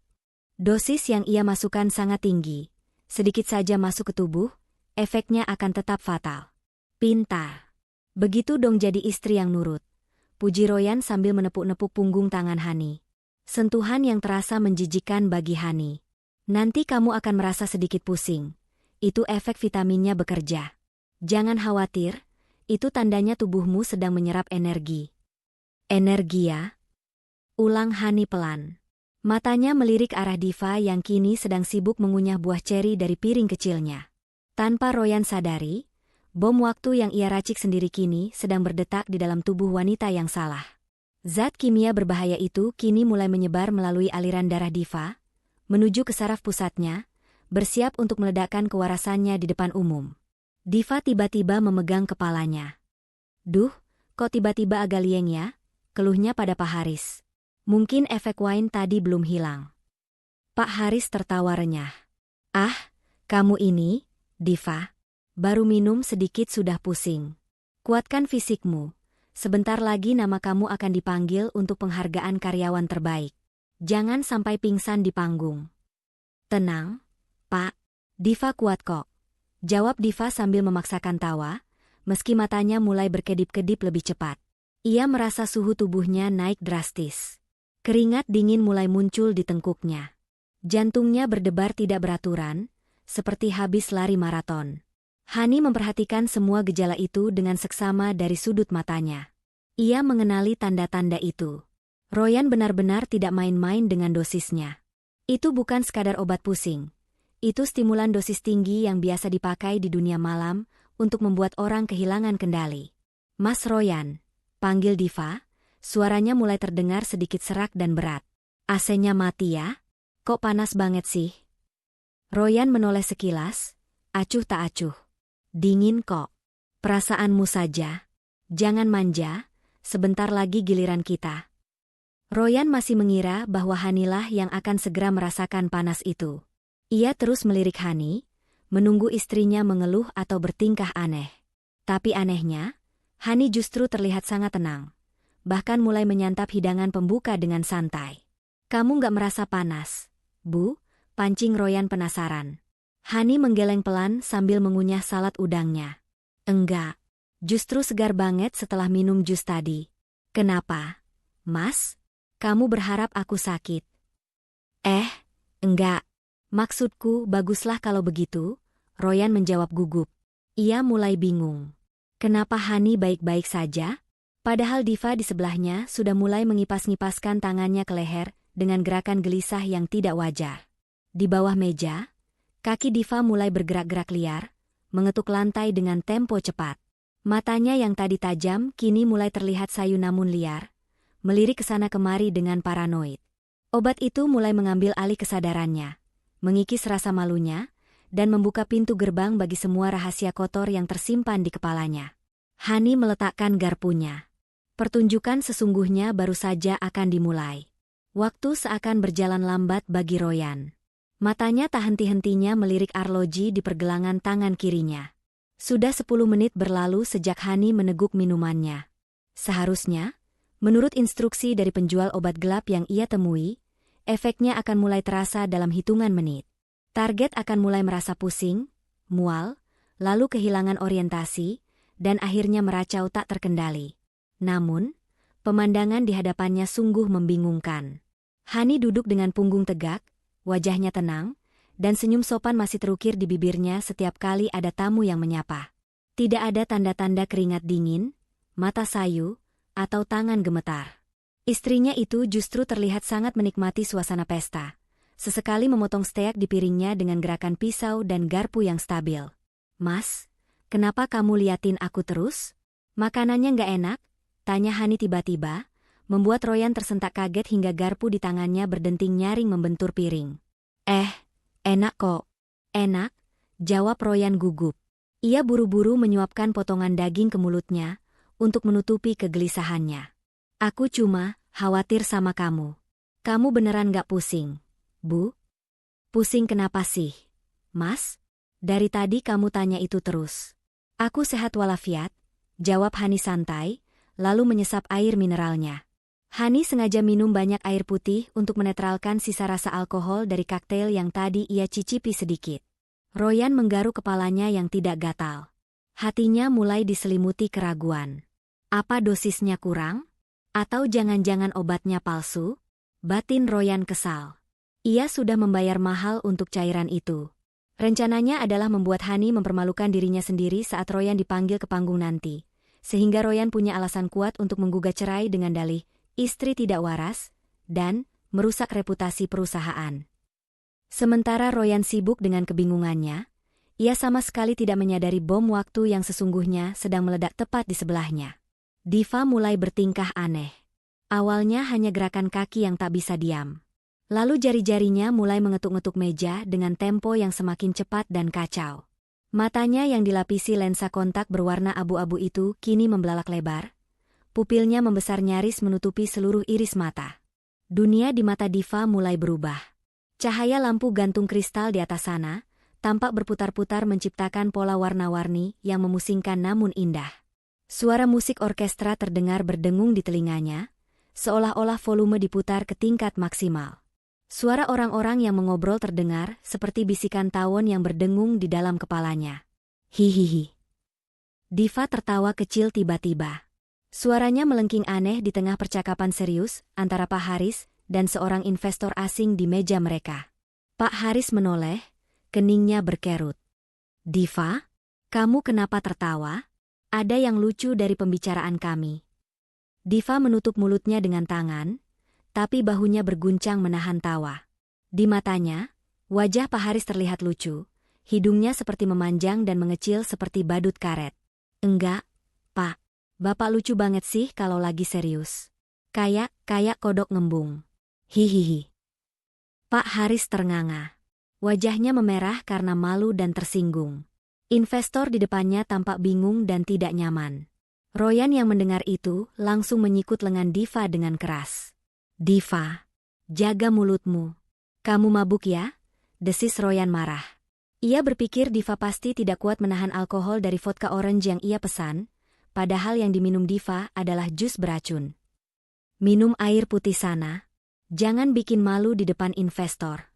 Dosis yang ia masukkan sangat tinggi. Sedikit saja masuk ke tubuh, efeknya akan tetap fatal. Pintar. Begitu dong jadi istri yang nurut. Puji Royan sambil menepuk-nepuk punggung tangan Hani. Sentuhan yang terasa menjijikkan bagi Hani. Nanti kamu akan merasa sedikit pusing. Itu efek vitaminnya bekerja. Jangan khawatir, itu tandanya tubuhmu sedang menyerap energi. Energi ya? Ulang Hani pelan. Matanya melirik arah Diva yang kini sedang sibuk mengunyah buah ceri dari piring kecilnya. Tanpa Royan sadari, bom waktu yang ia racik sendiri kini sedang berdetak di dalam tubuh wanita yang salah. Zat kimia berbahaya itu kini mulai menyebar melalui aliran darah Diva, menuju ke saraf pusatnya, bersiap untuk meledakkan kewarasannya di depan umum. Diva tiba-tiba memegang kepalanya. Duh, kok tiba-tiba agak lieng ya? Keluhnya pada Pak Haris. Mungkin efek wine tadi belum hilang. Pak Haris tertawa renyah. Ah, kamu ini, Diva, baru minum sedikit sudah pusing. Kuatkan fisikmu. Sebentar lagi nama kamu akan dipanggil untuk penghargaan karyawan terbaik. Jangan sampai pingsan di panggung. Tenang, Pak. Diva kuat kok. Jawab Diva sambil memaksakan tawa, meski matanya mulai berkedip-kedip lebih cepat. Ia merasa suhu tubuhnya naik drastis. Keringat dingin mulai muncul di tengkuknya. Jantungnya berdebar tidak beraturan, seperti habis lari maraton. Hani memperhatikan semua gejala itu dengan seksama dari sudut matanya. Ia mengenali tanda-tanda itu. Royan benar-benar tidak main-main dengan dosisnya. Itu bukan sekadar obat pusing. Itu stimulan dosis tinggi yang biasa dipakai di dunia malam untuk membuat orang kehilangan kendali. Mas Royan, panggil Diva. Suaranya mulai terdengar sedikit serak dan berat. AC-nya mati ya? Kok panas banget sih? Royan menoleh sekilas, acuh tak acuh. Dingin kok. Perasaanmu saja. Jangan manja, sebentar lagi giliran kita. Royan masih mengira bahwa Hanilah yang akan segera merasakan panas itu. Ia terus melirik Hani, menunggu istrinya mengeluh atau bertingkah aneh. Tapi anehnya, Hani justru terlihat sangat tenang. bahkan mulai menyantap hidangan pembuka dengan santai. "Kamu nggak merasa panas, Bu?" pancing Royan penasaran. Hani menggeleng pelan sambil mengunyah salad udangnya. "Enggak, justru segar banget setelah minum jus tadi." "Kenapa, Mas? Kamu berharap aku sakit?" Enggak. Maksudku baguslah kalau begitu," Royan menjawab gugup. Ia mulai bingung. Kenapa Hani baik-baik saja? Padahal Diva di sebelahnya sudah mulai mengipas-ngipaskan tangannya ke leher dengan gerakan gelisah yang tidak wajar. Di bawah meja, kaki Diva mulai bergerak-gerak liar, mengetuk lantai dengan tempo cepat. Matanya yang tadi tajam kini mulai terlihat sayu namun liar, melirik ke sana kemari dengan paranoid. Obat itu mulai mengambil alih kesadarannya, mengikis rasa malunya, dan membuka pintu gerbang bagi semua rahasia kotor yang tersimpan di kepalanya. Hani meletakkan garpunya. Pertunjukan sesungguhnya baru saja akan dimulai. Waktu seakan berjalan lambat bagi Royan. Matanya tak henti-hentinya melirik arloji di pergelangan tangan kirinya. Sudah 10 menit berlalu sejak Hani meneguk minumannya. Seharusnya, menurut instruksi dari penjual obat gelap yang ia temui, efeknya akan mulai terasa dalam hitungan menit. Target akan mulai merasa pusing, mual, lalu kehilangan orientasi, dan akhirnya meracau tak terkendali. Namun, pemandangan di hadapannya sungguh membingungkan. Hani duduk dengan punggung tegak, wajahnya tenang, dan senyum sopan masih terukir di bibirnya setiap kali ada tamu yang menyapa. Tidak ada tanda-tanda keringat dingin, mata sayu, atau tangan gemetar. Istrinya itu justru terlihat sangat menikmati suasana pesta. Sesekali memotong steak di piringnya dengan gerakan pisau dan garpu yang stabil. "Mas, kenapa kamu liatin aku terus? Makanannya nggak enak?" tanya Hani tiba-tiba, membuat Royan tersentak kaget hingga garpu di tangannya berdenting nyaring membentur piring. Enak kok." "Enak?" jawab Royan gugup. Ia buru-buru menyuapkan potongan daging ke mulutnya untuk menutupi kegelisahannya. "Aku cuma khawatir sama kamu. Kamu beneran gak pusing, Bu?" "Pusing kenapa sih, Mas? Dari tadi kamu tanya itu terus." "Aku sehat walafiat," jawab Hani santai, lalu menyesap air mineralnya. Hani sengaja minum banyak air putih untuk menetralkan sisa rasa alkohol dari koktail yang tadi ia cicipi sedikit. Royan menggaruk kepalanya yang tidak gatal. Hatinya mulai diselimuti keraguan. Apa dosisnya kurang? Atau jangan-jangan obatnya palsu? Batin Royan kesal. Ia sudah membayar mahal untuk cairan itu. Rencananya adalah membuat Hani mempermalukan dirinya sendiri saat Royan dipanggil ke panggung nanti, sehingga Royan punya alasan kuat untuk menggugat cerai dengan dalih istri tidak waras, dan merusak reputasi perusahaan. Sementara Royan sibuk dengan kebingungannya, ia sama sekali tidak menyadari bom waktu yang sesungguhnya sedang meledak tepat di sebelahnya. Diva mulai bertingkah aneh. Awalnya hanya gerakan kaki yang tak bisa diam. Lalu jari-jarinya mulai mengetuk-ngetuk meja dengan tempo yang semakin cepat dan kacau. Matanya yang dilapisi lensa kontak berwarna abu-abu itu kini membelalak lebar. Pupilnya membesar nyaris menutupi seluruh iris mata. Dunia di mata Diva mulai berubah. Cahaya lampu gantung kristal di atas sana tampak berputar-putar menciptakan pola warna-warni yang memusingkan namun indah. Suara musik orkestra terdengar berdengung di telinganya, seolah-olah volume diputar ke tingkat maksimal. Suara orang-orang yang mengobrol terdengar seperti bisikan tawon yang berdengung di dalam kepalanya. Hihihi. Diva tertawa kecil tiba-tiba. Suaranya melengking aneh di tengah percakapan serius antara Pak Haris dan seorang investor asing di meja mereka. Pak Haris menoleh, keningnya berkerut. "Diva, kamu kenapa tertawa? Ada yang lucu dari pembicaraan kami." Diva menutup mulutnya dengan tangan, tapi bahunya berguncang menahan tawa. Di matanya, wajah Pak Haris terlihat lucu, hidungnya seperti memanjang dan mengecil seperti badut karet. "Enggak, Pak. Bapak lucu banget sih kalau lagi serius. Kayak kodok ngembung." "Hihihi." Pak Haris ternganga. Wajahnya memerah karena malu dan tersinggung. Investor di depannya tampak bingung dan tidak nyaman. Royan yang mendengar itu langsung menyikut lengan Diva dengan keras. "Diva, jaga mulutmu. Kamu mabuk ya?" desis Royan marah. Ia berpikir Diva pasti tidak kuat menahan alkohol dari vodka orange yang ia pesan, padahal yang diminum Diva adalah jus beracun. Minum air putih sana. Jangan bikin malu di depan investor.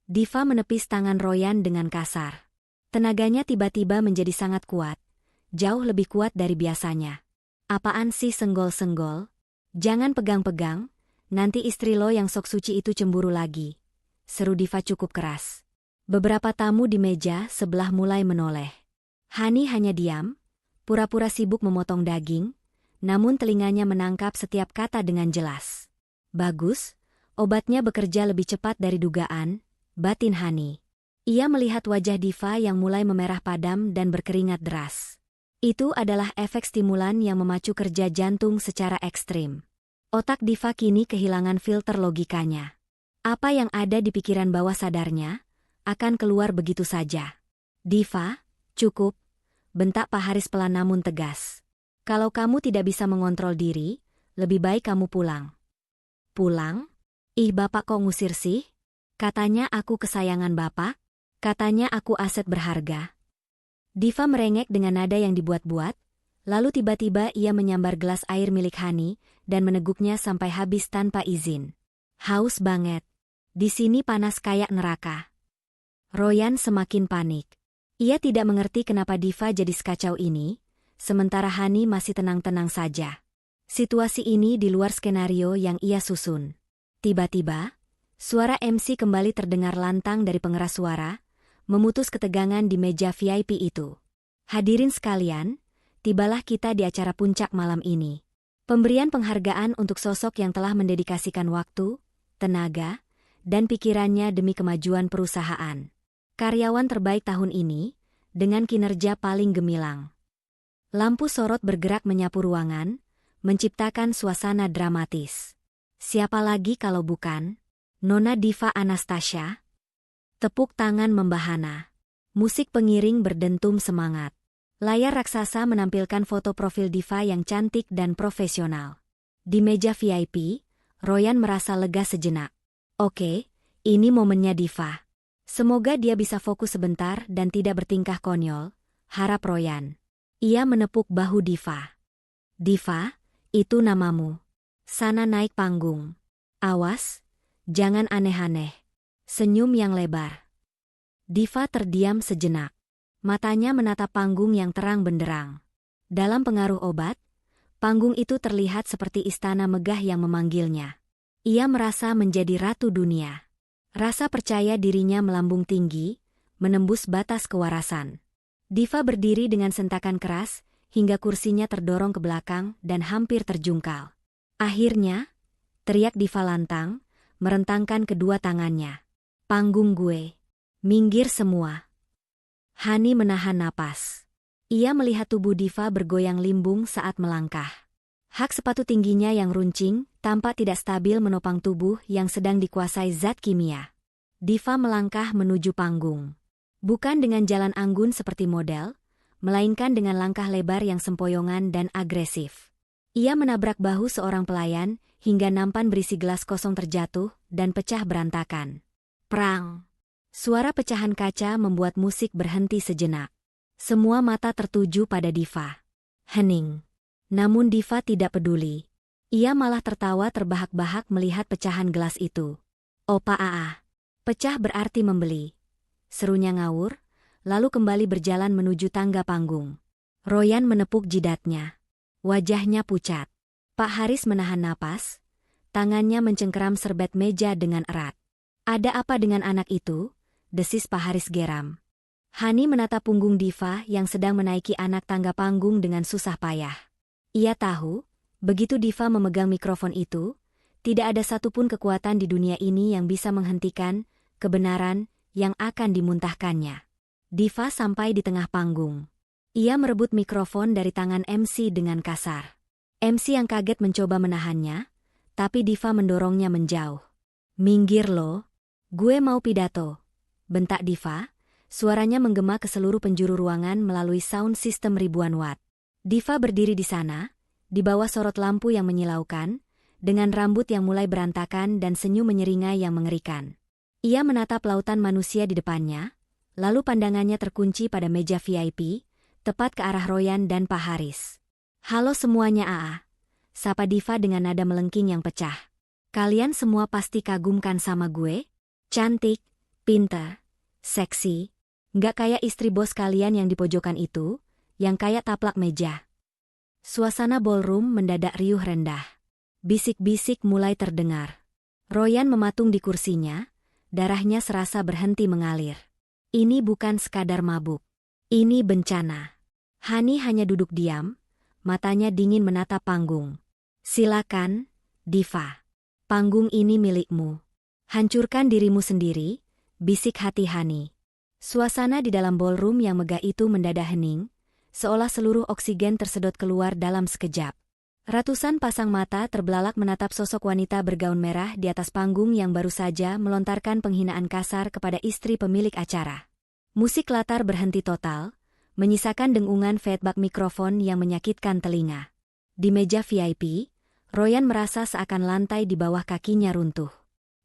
Diva menepis tangan Royan dengan kasar. Tenaganya tiba-tiba menjadi sangat kuat. Jauh lebih kuat dari biasanya. Apaan sih senggol-senggol? Jangan pegang-pegang, nanti istri lo yang sok suci itu cemburu lagi. Seru Diva cukup keras. Beberapa tamu di meja sebelah mulai menoleh. Hani hanya diam, pura-pura sibuk memotong daging, namun telinganya menangkap setiap kata dengan jelas. Bagus, obatnya bekerja lebih cepat dari dugaan, batin Hani. Ia melihat wajah Diva yang mulai memerah padam dan berkeringat deras. Itu adalah efek stimulan yang memacu kerja jantung secara ekstrim. Otak Diva kini kehilangan filter logikanya. Apa yang ada di pikiran bawah sadarnya akan keluar begitu saja. Diva, cukup, bentak Pak Haris pelan namun tegas. Kalau kamu tidak bisa mengontrol diri, lebih baik kamu pulang. Pulang? Ih bapak kok ngusir sih? Katanya aku kesayangan bapak? Katanya aku aset berharga. Diva merengek dengan nada yang dibuat-buat, lalu tiba-tiba ia menyambar gelas air milik Hani dan meneguknya sampai habis tanpa izin. Haus banget. Di sini panas kayak neraka. Royan semakin panik. Ia tidak mengerti kenapa Diva jadi sekacau ini, sementara Hani masih tenang-tenang saja. Situasi ini di luar skenario yang ia susun. Tiba-tiba, suara MC kembali terdengar lantang dari pengeras suara, memutus ketegangan di meja VIP itu. Hadirin sekalian, tibalah kita di acara puncak malam ini. Pemberian penghargaan untuk sosok yang telah mendedikasikan waktu, tenaga, dan pikirannya demi kemajuan perusahaan. Karyawan terbaik tahun ini, dengan kinerja paling gemilang. Lampu sorot bergerak menyapu ruangan, menciptakan suasana dramatis. Siapa lagi kalau bukan Nona Diva Anastasia? Tepuk tangan membahana. Musik pengiring berdentum semangat. Layar raksasa menampilkan foto profil Diva yang cantik dan profesional. Di meja VIP, Royan merasa lega sejenak. Oke, ini momennya Diva. Semoga dia bisa fokus sebentar dan tidak bertingkah konyol, harap Royan. Ia menepuk bahu Diva. Diva, itu namamu. Sana naik panggung. Awas, jangan aneh-aneh. Senyum yang lebar. Diva terdiam sejenak. Matanya menatap panggung yang terang benderang. Dalam pengaruh obat, panggung itu terlihat seperti istana megah yang memanggilnya. Ia merasa menjadi ratu dunia. Rasa percaya dirinya melambung tinggi, menembus batas kewarasan. Diva berdiri dengan sentakan keras, hingga kursinya terdorong ke belakang dan hampir terjungkal. Akhirnya, teriak Diva lantang, merentangkan kedua tangannya. Panggung gue. Minggir semua. Hani menahan napas. Ia melihat tubuh Diva bergoyang limbung saat melangkah. Hak sepatu tingginya yang runcing, tampak tidak stabil menopang tubuh yang sedang dikuasai zat kimia. Diva melangkah menuju panggung. Bukan dengan jalan anggun seperti model, melainkan dengan langkah lebar yang sempoyongan dan agresif. Ia menabrak bahu seorang pelayan, hingga nampan berisi gelas kosong terjatuh dan pecah berantakan. Prang! Suara pecahan kaca membuat musik berhenti sejenak. Semua mata tertuju pada Diva. Hening. Namun Diva tidak peduli. Ia malah tertawa terbahak-bahak melihat pecahan gelas itu. Opa Aa. Pecah berarti membeli. Serunya ngawur, lalu kembali berjalan menuju tangga panggung. Royan menepuk jidatnya. Wajahnya pucat. Pak Haris menahan napas, tangannya mencengkeram serbet meja dengan erat. Ada apa dengan anak itu? Desis Pak Haris geram. Hani menatap punggung Diva yang sedang menaiki anak tangga panggung dengan susah payah. Ia tahu, begitu Diva memegang mikrofon itu, tidak ada satupun kekuatan di dunia ini yang bisa menghentikan kebenaran yang akan dimuntahkannya. Diva sampai di tengah panggung. Ia merebut mikrofon dari tangan MC dengan kasar. MC yang kaget mencoba menahannya, tapi Diva mendorongnya menjauh. Minggir lo, gue mau pidato. Bentak Diva, suaranya menggema ke seluruh penjuru ruangan melalui sound system ribuan watt. Diva berdiri di sana, di bawah sorot lampu yang menyilaukan, dengan rambut yang mulai berantakan dan senyum menyeringai yang mengerikan. Ia menatap lautan manusia di depannya, lalu pandangannya terkunci pada meja VIP, tepat ke arah Royan dan Pak Haris. Halo semuanya Aa. sapa Diva dengan nada melengking yang pecah. Kalian semua pasti kagumkan sama gue? Cantik, pintar, seksi. Nggak kayak istri bos kalian yang di pojokan itu, yang kayak taplak meja. Suasana ballroom mendadak riuh rendah. Bisik-bisik mulai terdengar. Royan mematung di kursinya, darahnya serasa berhenti mengalir. Ini bukan sekadar mabuk. Ini bencana. Hani hanya duduk diam, matanya dingin menatap panggung. Silakan, Diva. Panggung ini milikmu. Hancurkan dirimu sendiri, bisik hati Hani. Suasana di dalam ballroom yang megah itu mendadak hening, seolah seluruh oksigen tersedot keluar dalam sekejap. Ratusan pasang mata terbelalak menatap sosok wanita bergaun merah di atas panggung yang baru saja melontarkan penghinaan kasar kepada istri pemilik acara. Musik latar berhenti total, menyisakan dengungan feedback mikrofon yang menyakitkan telinga. Di meja VIP, Royan merasa seakan lantai di bawah kakinya runtuh.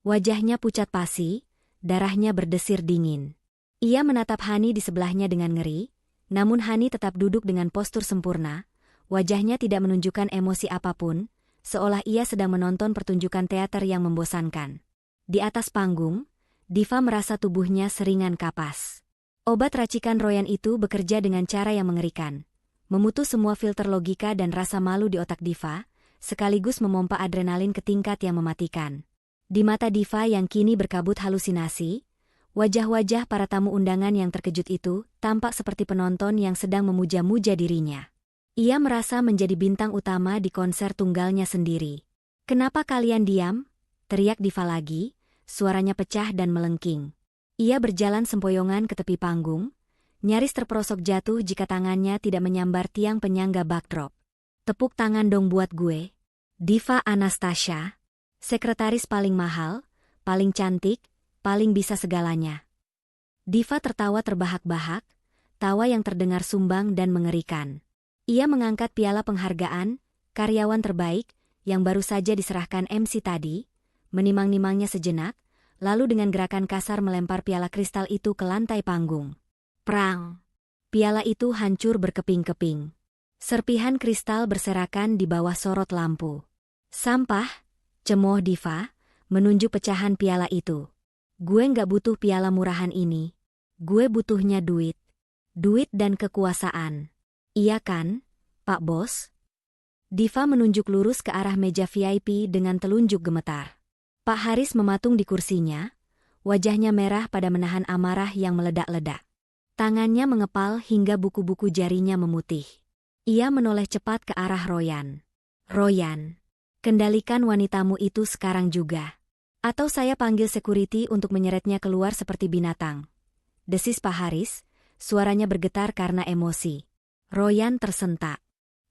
Wajahnya pucat pasi, darahnya berdesir dingin. Ia menatap Hani di sebelahnya dengan ngeri, namun Hani tetap duduk dengan postur sempurna, wajahnya tidak menunjukkan emosi apapun, seolah ia sedang menonton pertunjukan teater yang membosankan. Di atas panggung, Diva merasa tubuhnya seringan kapas. Obat racikan Royan itu bekerja dengan cara yang mengerikan, memutus semua filter logika dan rasa malu di otak Diva, sekaligus memompa adrenalin ke tingkat yang mematikan. Di mata Diva yang kini berkabut halusinasi, wajah-wajah para tamu undangan yang terkejut itu tampak seperti penonton yang sedang memuja-muja dirinya. Ia merasa menjadi bintang utama di konser tunggalnya sendiri. "Kenapa kalian diam?" teriak Diva lagi, suaranya pecah dan melengking. Ia berjalan sempoyongan ke tepi panggung, nyaris terperosok jatuh jika tangannya tidak menyambar tiang penyangga backdrop. "Tepuk tangan dong buat gue. Diva Anastasia, sekretaris paling mahal, paling cantik, paling bisa segalanya." Diva tertawa terbahak-bahak, tawa yang terdengar sumbang dan mengerikan. Ia mengangkat piala penghargaan, karyawan terbaik, yang baru saja diserahkan MC tadi, menimang-nimangnya sejenak, lalu dengan gerakan kasar melempar piala kristal itu ke lantai panggung. Prang! Piala itu hancur berkeping-keping. Serpihan kristal berserakan di bawah sorot lampu. "Sampah," cemooh Diva, menunjuk pecahan piala itu. "Gue nggak butuh piala murahan ini. Gue butuhnya duit. Duit dan kekuasaan. Iya kan, Pak Bos?" Diva menunjuk lurus ke arah meja VIP dengan telunjuk gemetar. Pak Haris mematung di kursinya, wajahnya merah pada menahan amarah yang meledak-ledak. Tangannya mengepal hingga buku-buku jarinya memutih. Ia menoleh cepat ke arah Royan. "Royan, kendalikan wanitamu itu sekarang juga. Atau saya panggil security untuk menyeretnya keluar seperti binatang," desis Pak Haris, suaranya bergetar karena emosi. Royan tersentak.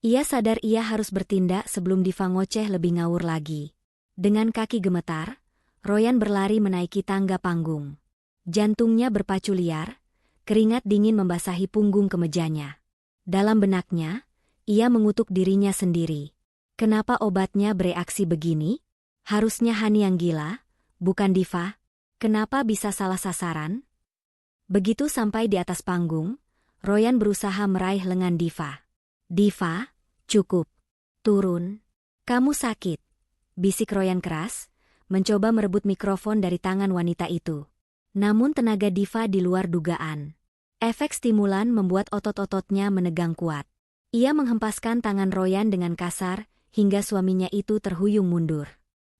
Ia sadar ia harus bertindak sebelum Diva ngoceh lebih ngawur lagi. Dengan kaki gemetar, Royan berlari menaiki tangga panggung. Jantungnya berpacu liar, keringat dingin membasahi punggung kemejanya. Dalam benaknya, ia mengutuk dirinya sendiri. Kenapa obatnya bereaksi begini? Harusnya Hani yang gila, bukan Diva. Kenapa bisa salah sasaran? Begitu sampai di atas panggung, Royan berusaha meraih lengan Diva. "Diva, cukup. Turun. Kamu sakit," bisik Royan keras, mencoba merebut mikrofon dari tangan wanita itu. Namun tenaga Diva di luar dugaan. Efek stimulan membuat otot-ototnya menegang kuat. Ia menghempaskan tangan Royan dengan kasar, hingga suaminya itu terhuyung mundur.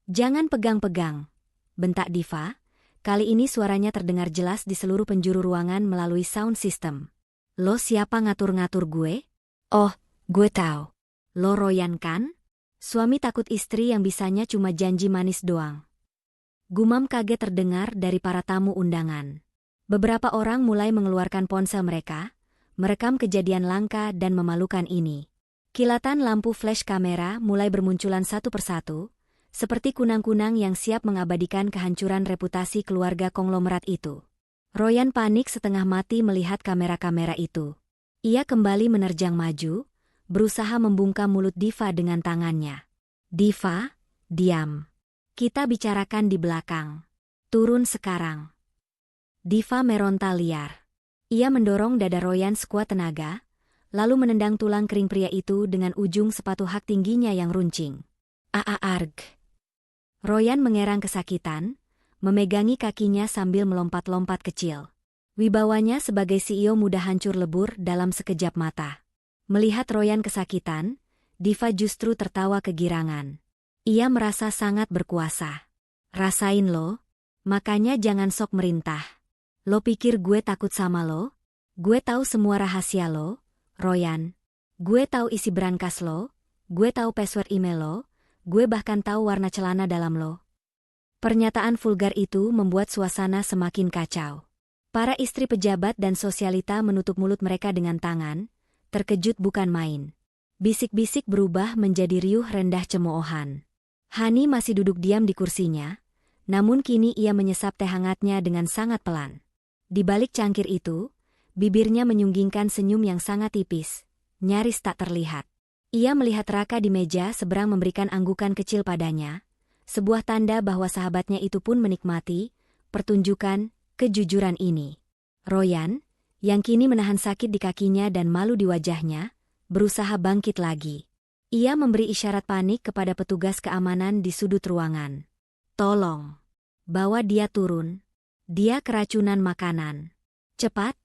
"Jangan pegang-pegang," bentak Diva. Kali ini suaranya terdengar jelas di seluruh penjuru ruangan melalui sound system. "Lo siapa ngatur-ngatur gue?" "Oh, gue tahu. Lo Royan kan? Suami takut istri yang bisanya cuma janji manis doang." Gumam kaget terdengar dari para tamu undangan. Beberapa orang mulai mengeluarkan ponsel mereka, merekam kejadian langka dan memalukan ini. Kilatan lampu flash kamera mulai bermunculan satu persatu, seperti kunang-kunang yang siap mengabadikan kehancuran reputasi keluarga konglomerat itu. Royan panik setengah mati melihat kamera-kamera itu. Ia kembali menerjang maju, berusaha membungkam mulut Diva dengan tangannya. "Diva, diam. Kita bicarakan di belakang. Turun sekarang." Diva meronta liar. Ia mendorong dada Royan sekuat tenaga, lalu menendang tulang kering pria itu dengan ujung sepatu hak tingginya yang runcing. Arg. Royan mengerang kesakitan, memegangi kakinya sambil melompat-lompat kecil. Wibawanya sebagai CEO muda hancur lebur dalam sekejap mata. Melihat Royan kesakitan, Diva justru tertawa kegirangan. Ia merasa sangat berkuasa. Rasain lo, makanya jangan sok merintah. Lo pikir gue takut sama lo? Gue tahu semua rahasia lo, Royan. Gue tahu isi brankas lo, gue tahu password email lo, gue bahkan tahu warna celana dalam lo. Pernyataan vulgar itu membuat suasana semakin kacau. Para istri pejabat dan sosialita menutup mulut mereka dengan tangan, terkejut bukan main. Bisik-bisik berubah menjadi riuh rendah cemoohan. Hani masih duduk diam di kursinya, namun kini ia menyesap teh hangatnya dengan sangat pelan. Di balik cangkir itu, bibirnya menyunggingkan senyum yang sangat tipis, nyaris tak terlihat. Ia melihat Raka di meja seberang memberikan anggukan kecil padanya, sebuah tanda bahwa sahabatnya itu pun menikmati pertunjukan kejujuran ini. Royan, yang kini menahan sakit di kakinya dan malu di wajahnya, berusaha bangkit lagi. Ia memberi isyarat panik kepada petugas keamanan di sudut ruangan. Tolong, bawa dia turun. Dia keracunan makanan. Cepat,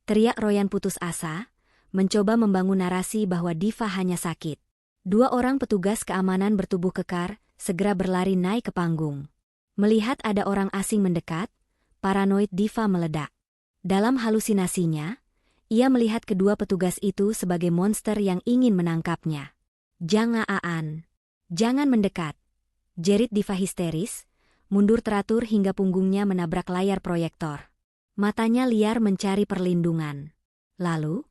teriak Royan putus asa, mencoba membangun narasi bahwa Diva hanya sakit. Dua orang petugas keamanan bertubuh kekar, segera berlari naik ke panggung. Melihat ada orang asing mendekat, paranoid Diva meledak. Dalam halusinasinya, ia melihat kedua petugas itu sebagai monster yang ingin menangkapnya. Jangan mendekat, jerit Diva histeris, mundur teratur hingga punggungnya menabrak layar proyektor. Matanya liar mencari perlindungan. Lalu,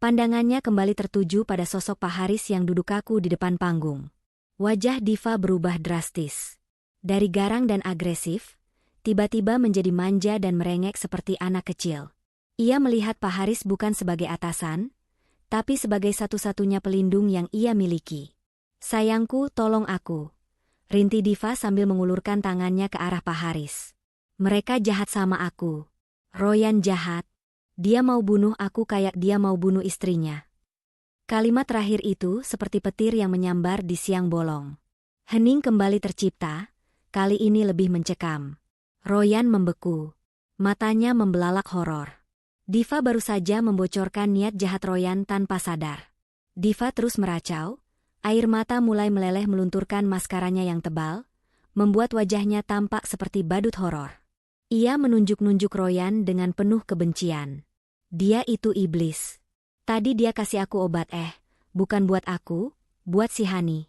pandangannya kembali tertuju pada sosok Pak Haris yang duduk kaku di depan panggung. Wajah Diva berubah drastis. Dari garang dan agresif, tiba-tiba menjadi manja dan merengek seperti anak kecil. Ia melihat Pak Haris bukan sebagai atasan, tapi sebagai satu-satunya pelindung yang ia miliki. Sayangku, tolong aku, rinti Diva sambil mengulurkan tangannya ke arah Pak Haris. Mereka jahat sama aku. Royan jahat. Dia mau bunuh aku kayak dia mau bunuh istrinya. Kalimat terakhir itu seperti petir yang menyambar di siang bolong. Hening kembali tercipta, kali ini lebih mencekam. Royan membeku. Matanya membelalak horor. Diva baru saja membocorkan niat jahat Royan tanpa sadar. Diva terus meracau. Air mata mulai meleleh melunturkan maskaranya yang tebal, membuat wajahnya tampak seperti badut horor. Ia menunjuk-nunjuk Royan dengan penuh kebencian. Dia itu iblis. Tadi dia kasih aku obat bukan buat aku, buat si Hani.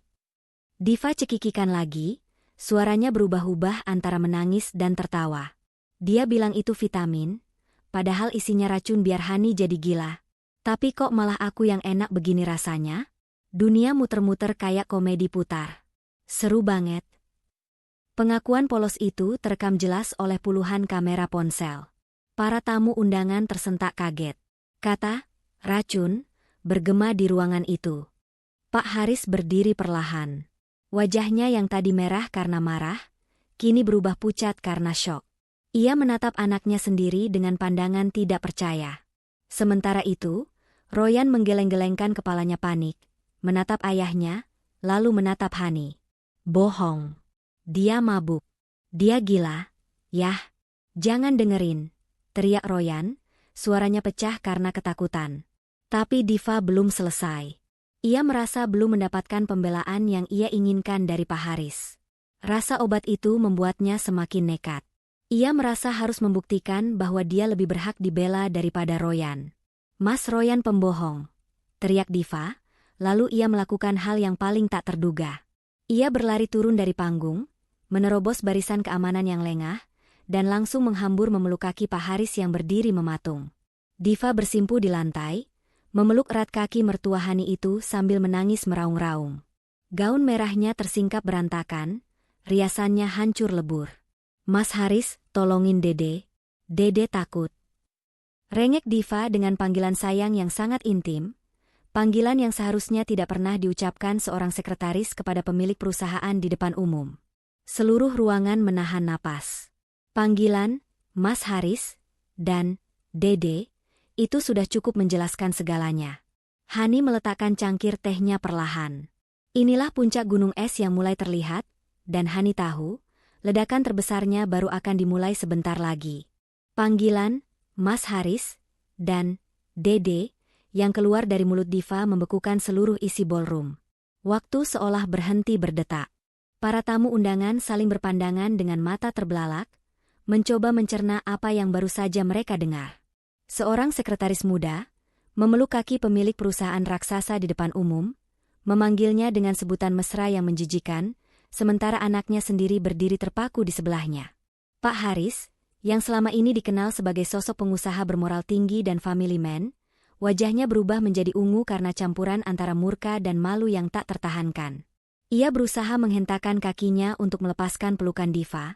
Diva cekikikan lagi, suaranya berubah-ubah antara menangis dan tertawa. Dia bilang itu vitamin, padahal isinya racun biar Hani jadi gila. Tapi kok malah aku yang enak begini rasanya? Dunia muter-muter kayak komedi putar. Seru banget. Pengakuan polos itu terekam jelas oleh puluhan kamera ponsel. Para tamu undangan tersentak kaget. Kata, racun, bergema di ruangan itu. Pak Haris berdiri perlahan. Wajahnya yang tadi merah karena marah, kini berubah pucat karena syok. Ia menatap anaknya sendiri dengan pandangan tidak percaya. Sementara itu, Royan menggeleng-gelengkan kepalanya panik. Menatap ayahnya, lalu menatap Hani. Bohong. Dia mabuk. Dia gila. Yah, jangan dengerin, teriak Royan, suaranya pecah karena ketakutan. Tapi Diva belum selesai. Ia merasa belum mendapatkan pembelaan yang ia inginkan dari Pak Haris. Rasa obat itu membuatnya semakin nekat. Ia merasa harus membuktikan bahwa dia lebih berhak dibela daripada Royan. Mas Royan pembohong, teriak Diva. Lalu ia melakukan hal yang paling tak terduga. Ia berlari turun dari panggung, menerobos barisan keamanan yang lengah, dan langsung menghambur memeluk kaki Pak Haris yang berdiri mematung. Diva bersimpu di lantai, memeluk erat kaki mertua Hani itu sambil menangis meraung-raung. Gaun merahnya tersingkap berantakan, riasannya hancur lebur. Mas Haris, tolongin Dede. Dede takut. Rengek Diva dengan panggilan sayang yang sangat intim, panggilan yang seharusnya tidak pernah diucapkan seorang sekretaris kepada pemilik perusahaan di depan umum. Seluruh ruangan menahan napas. Panggilan, Mas Haris, dan Dede, itu sudah cukup menjelaskan segalanya. Hani meletakkan cangkir tehnya perlahan. Inilah puncak gunung es yang mulai terlihat, dan Hani tahu, ledakan terbesarnya baru akan dimulai sebentar lagi. Panggilan, Mas Haris, dan Dede, yang keluar dari mulut Diva membekukan seluruh isi ballroom. Waktu seolah berhenti berdetak. Para tamu undangan saling berpandangan dengan mata terbelalak, mencoba mencerna apa yang baru saja mereka dengar. Seorang sekretaris muda memeluk kaki pemilik perusahaan raksasa di depan umum, memanggilnya dengan sebutan mesra yang menjijikan, sementara anaknya sendiri berdiri terpaku di sebelahnya. Pak Haris, yang selama ini dikenal sebagai sosok pengusaha bermoral tinggi dan family man, wajahnya berubah menjadi ungu karena campuran antara murka dan malu yang tak tertahankan. Ia berusaha menghentakkan kakinya untuk melepaskan pelukan Diva,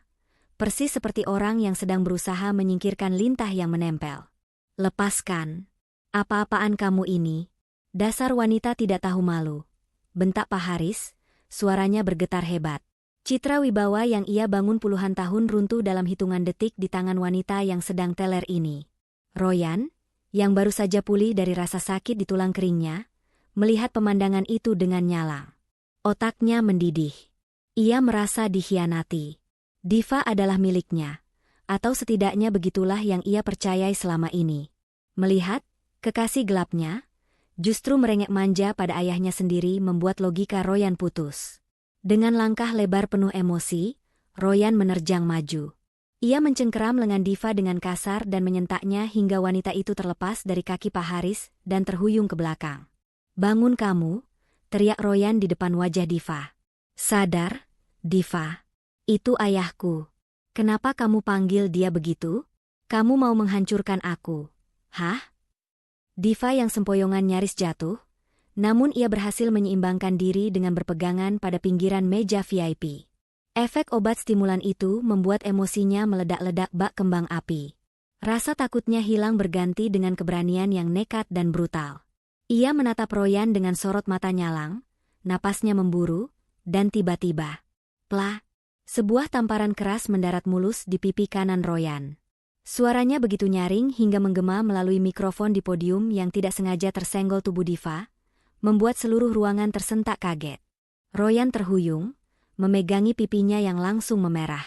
persis seperti orang yang sedang berusaha menyingkirkan lintah yang menempel. Lepaskan. Apa-apaan kamu ini? Dasar wanita tidak tahu malu. Bentak Pak Haris, suaranya bergetar hebat. Citra wibawa yang ia bangun puluhan tahun runtuh dalam hitungan detik di tangan wanita yang sedang teler ini. Royan, yang baru saja pulih dari rasa sakit di tulang keringnya, melihat pemandangan itu dengan nyala. Otaknya mendidih. Ia merasa dikhianati. Diva adalah miliknya, atau setidaknya begitulah yang ia percayai selama ini. Melihat kekasih gelapnya justru merengek manja pada ayahnya sendiri membuat logika Royan putus. Dengan langkah lebar penuh emosi, Royan menerjang maju. Ia mencengkeram lengan Diva dengan kasar dan menyentaknya hingga wanita itu terlepas dari kaki Pak Haris dan terhuyung ke belakang. "Bangun kamu!" teriak Royan di depan wajah Diva. "Sadar, Diva. Itu ayahku. Kenapa kamu panggil dia begitu? Kamu mau menghancurkan aku. Hah?" Diva yang sempoyongan nyaris jatuh, namun ia berhasil menyeimbangkan diri dengan berpegangan pada pinggiran meja VIP. Efek obat stimulan itu membuat emosinya meledak-ledak bak kembang api. Rasa takutnya hilang berganti dengan keberanian yang nekat dan brutal. Ia menatap Royan dengan sorot mata nyalang, napasnya memburu, dan tiba-tiba, plak, sebuah tamparan keras mendarat mulus di pipi kanan Royan. Suaranya begitu nyaring hingga menggema melalui mikrofon di podium yang tidak sengaja tersenggol tubuh Diva, membuat seluruh ruangan tersentak kaget. Royan terhuyung, memegangi pipinya yang langsung memerah.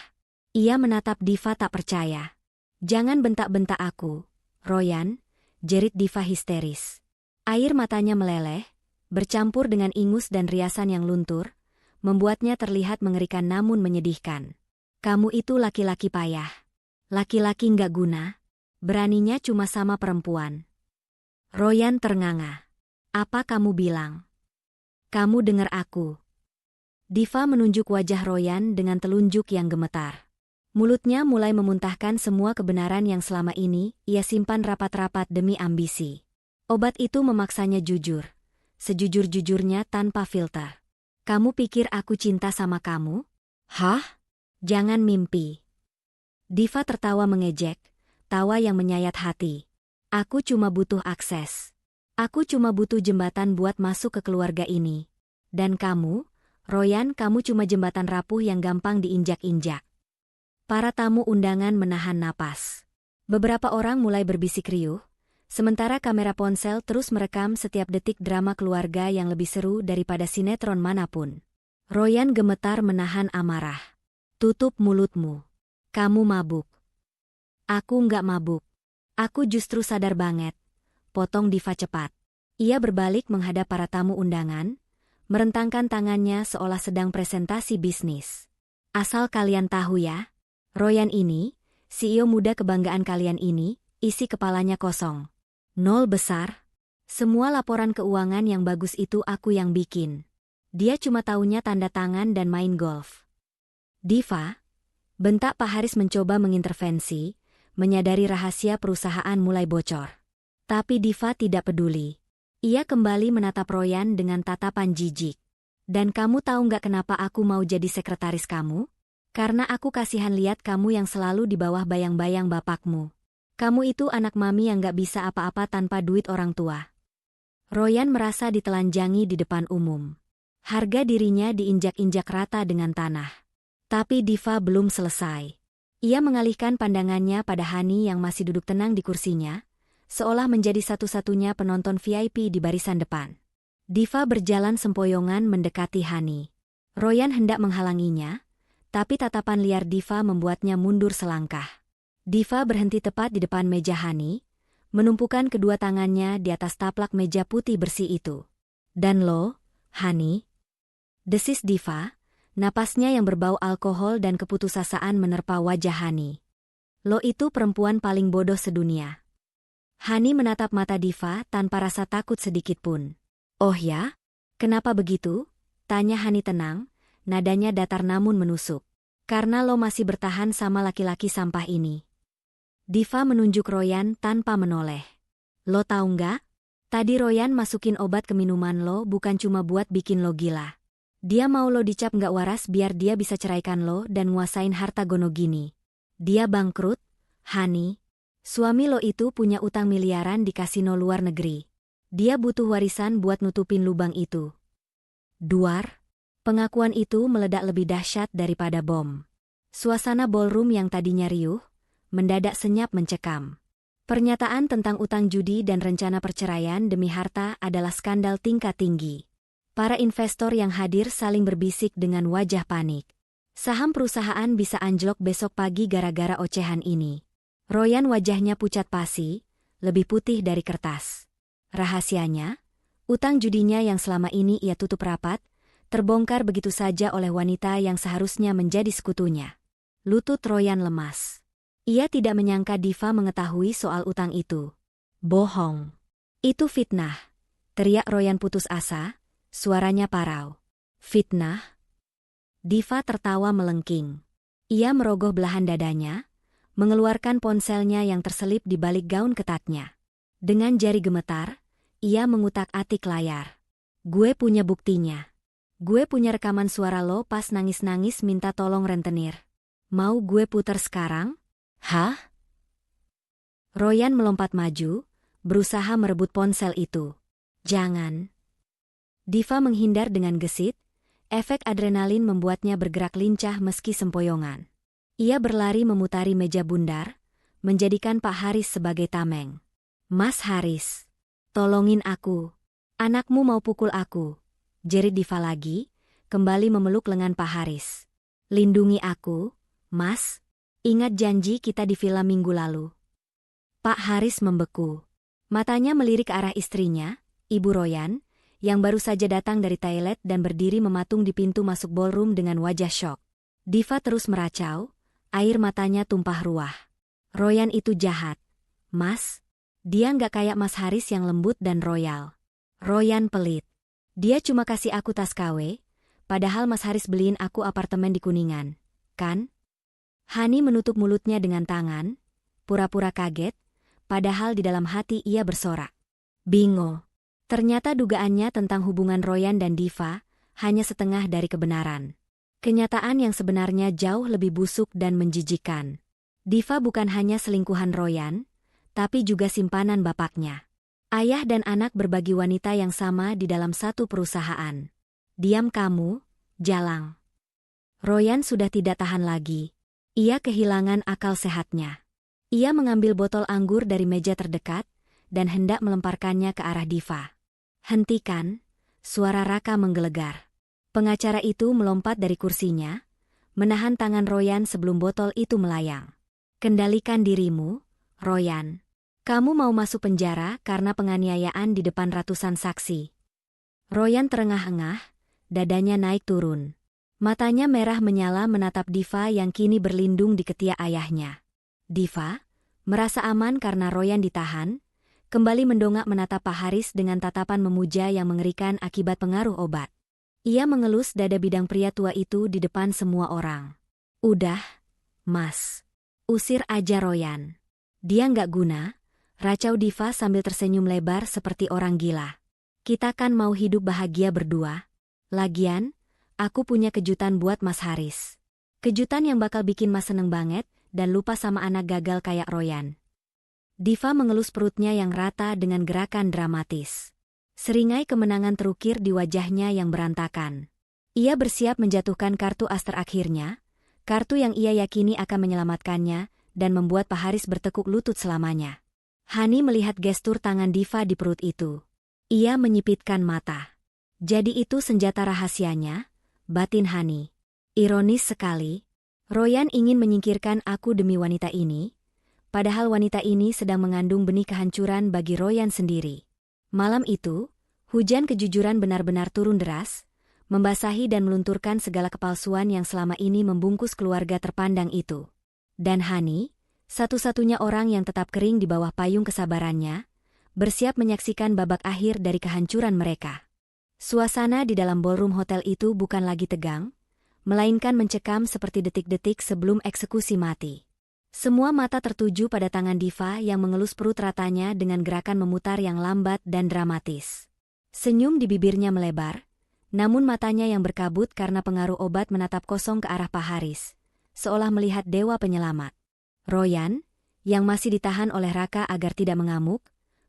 Ia menatap Diva tak percaya. "Jangan bentak-bentak aku, Royan," jerit Diva histeris. Air matanya meleleh, bercampur dengan ingus dan riasan yang luntur, membuatnya terlihat mengerikan namun menyedihkan. "Kamu itu laki-laki payah. Laki-laki nggak guna. Beraninya cuma sama perempuan." Royan ternganga. "Apa kamu bilang? Kamu dengar aku?" Diva menunjuk wajah Royan dengan telunjuk yang gemetar. Mulutnya mulai memuntahkan semua kebenaran yang selama ini ia simpan rapat-rapat demi ambisi. Obat itu memaksanya jujur, sejujur-jujurnya tanpa filter. "Kamu pikir aku cinta sama kamu? Hah? Jangan mimpi." Diva tertawa mengejek, tawa yang menyayat hati. "Aku cuma butuh akses. Aku cuma butuh jembatan buat masuk ke keluarga ini. Dan kamu, Royan, kamu cuma jembatan rapuh yang gampang diinjak-injak." Para tamu undangan menahan napas. Beberapa orang mulai berbisik riuh, sementara kamera ponsel terus merekam setiap detik drama keluarga yang lebih seru daripada sinetron manapun. Royan gemetar menahan amarah. "Tutup mulutmu. Kamu mabuk." "Aku nggak mabuk. Aku justru sadar banget," potong Diva cepat. Ia berbalik menghadap para tamu undangan, merentangkan tangannya seolah sedang presentasi bisnis. "Asal kalian tahu ya, Royan ini, CEO muda kebanggaan kalian ini, isi kepalanya kosong. Nol besar. Semua laporan keuangan yang bagus itu aku yang bikin. Dia cuma taunya tanda tangan dan main golf." "Diva," bentak Pak Haris mencoba mengintervensi, menyadari rahasia perusahaan mulai bocor. Tapi Diva tidak peduli. Ia kembali menatap Royan dengan tatapan jijik. "Dan kamu tahu nggak kenapa aku mau jadi sekretaris kamu? Karena aku kasihan lihat kamu yang selalu di bawah bayang-bayang bapakmu. Kamu itu anak mami yang nggak bisa apa-apa tanpa duit orang tua." Royan merasa ditelanjangi di depan umum. Harga dirinya diinjak-injak rata dengan tanah. Tapi Diva belum selesai. Ia mengalihkan pandangannya pada Hani yang masih duduk tenang di kursinya, seolah menjadi satu-satunya penonton VIP di barisan depan. Diva berjalan sempoyongan mendekati Hani. Royan hendak menghalanginya, tapi tatapan liar Diva membuatnya mundur selangkah. Diva berhenti tepat di depan meja Hani, menumpukan kedua tangannya di atas taplak meja putih bersih itu. Dan lo, Hani? Desis Diva, napasnya yang berbau alkohol dan keputusasaan menerpa wajah Hani. Lo itu perempuan paling bodoh sedunia. Hani menatap mata Diva tanpa rasa takut sedikit pun. Oh ya? Kenapa begitu? Tanya Hani tenang, nadanya datar namun menusuk. Karena lo masih bertahan sama laki-laki sampah ini. Diva menunjuk Royan tanpa menoleh. Lo tahu nggak? Tadi Royan masukin obat ke minuman lo bukan cuma buat bikin lo gila. Dia mau lo dicap nggak waras biar dia bisa ceraikan lo dan nguasain harta gono gini. Dia bangkrut, Hani. Suami lo itu punya utang miliaran di kasino luar negeri. Dia butuh warisan buat nutupin lubang itu. Duar. Pengakuan itu meledak lebih dahsyat daripada bom. Suasana ballroom yang tadinya riuh, mendadak senyap mencekam. Pernyataan tentang utang judi dan rencana perceraian demi harta adalah skandal tingkat tinggi. Para investor yang hadir saling berbisik dengan wajah panik. Saham perusahaan bisa anjlok besok pagi gara-gara ocehan ini. Royan wajahnya pucat pasi, lebih putih dari kertas. Rahasianya, utang judinya yang selama ini ia tutup rapat, terbongkar begitu saja oleh wanita yang seharusnya menjadi sekutunya. Lutut Royan lemas. Ia tidak menyangka Diva mengetahui soal utang itu. Bohong. Itu fitnah. Teriak Royan putus asa, suaranya parau. Fitnah? Diva tertawa melengking. Ia merogoh belahan dadanya, mengeluarkan ponselnya yang terselip di balik gaun ketatnya. Dengan jari gemetar, ia mengutak-atik layar. Gue punya buktinya. Gue punya rekaman suara lo pas nangis-nangis minta tolong rentenir. Mau gue puter sekarang? Hah? Royan melompat maju, berusaha merebut ponsel itu. Jangan. Diva menghindar dengan gesit, efek adrenalin membuatnya bergerak lincah meski sempoyongan. Ia berlari memutari meja bundar, menjadikan Pak Haris sebagai tameng. Mas Haris, tolongin aku. Anakmu mau pukul aku. Jerit Diva lagi, kembali memeluk lengan Pak Haris. Lindungi aku, Mas. Ingat janji kita di villa minggu lalu. Pak Haris membeku. Matanya melirik ke arah istrinya, Ibu Royan, yang baru saja datang dari toilet dan berdiri mematung di pintu masuk ballroom dengan wajah syok. Diva terus meracau, air matanya tumpah ruah. Royan itu jahat. Mas, dia nggak kayak Mas Haris yang lembut dan royal. Royan pelit. Dia cuma kasih aku tas KW, padahal Mas Haris beliin aku apartemen di Kuningan, kan? Hani menutup mulutnya dengan tangan, pura-pura kaget, padahal di dalam hati ia bersorak. Bingo. Ternyata dugaannya tentang hubungan Royan dan Diva hanya setengah dari kebenaran. Kenyataan yang sebenarnya jauh lebih busuk dan menjijikkan. Diva bukan hanya selingkuhan Royan, tapi juga simpanan bapaknya. Ayah dan anak berbagi wanita yang sama di dalam satu perusahaan. Diam kamu, Jalang. Royan sudah tidak tahan lagi. Ia kehilangan akal sehatnya. Ia mengambil botol anggur dari meja terdekat dan hendak melemparkannya ke arah Diva. Hentikan, suara Raka menggelegar. Pengacara itu melompat dari kursinya, menahan tangan Royan sebelum botol itu melayang. Kendalikan dirimu, Royan. Kamu mau masuk penjara karena penganiayaan di depan ratusan saksi. Royan terengah-engah, dadanya naik turun. Matanya merah menyala menatap Diva yang kini berlindung di ketiak ayahnya. Diva, merasa aman karena Royan ditahan, kembali mendongak menatap Pak Haris dengan tatapan memuja yang mengerikan akibat pengaruh obat. Ia mengelus dada bidang pria tua itu di depan semua orang. Udah, Mas. Usir aja Royan. Dia nggak guna. Racau Diva sambil tersenyum lebar seperti orang gila. Kita kan mau hidup bahagia berdua. Lagian, aku punya kejutan buat Mas Haris. Kejutan yang bakal bikin Mas seneng banget dan lupa sama anak gagal kayak Royan. Diva mengelus perutnya yang rata dengan gerakan dramatis. Seringai kemenangan terukir di wajahnya yang berantakan. Ia bersiap menjatuhkan kartu as terakhirnya, kartu yang ia yakini akan menyelamatkannya dan membuat Pak Haris bertekuk lutut selamanya. Hani melihat gestur tangan Diva di perut itu. Ia menyipitkan mata. Jadi itu senjata rahasianya, batin Hani. Ironis sekali. Royan ingin menyingkirkan aku demi wanita ini, padahal wanita ini sedang mengandung benih kehancuran bagi Royan sendiri. Malam itu, hujan kejujuran benar-benar turun deras, membasahi dan melunturkan segala kepalsuan yang selama ini membungkus keluarga terpandang itu. Dan Hani, satu-satunya orang yang tetap kering di bawah payung kesabarannya, bersiap menyaksikan babak akhir dari kehancuran mereka. Suasana di dalam ballroom hotel itu bukan lagi tegang, melainkan mencekam seperti detik-detik sebelum eksekusi mati. Semua mata tertuju pada tangan Diva yang mengelus perut ratanya dengan gerakan memutar yang lambat dan dramatis. Senyum di bibirnya melebar, namun matanya yang berkabut karena pengaruh obat menatap kosong ke arah Pak Haris, seolah melihat dewa penyelamat. Royan, yang masih ditahan oleh Raka agar tidak mengamuk,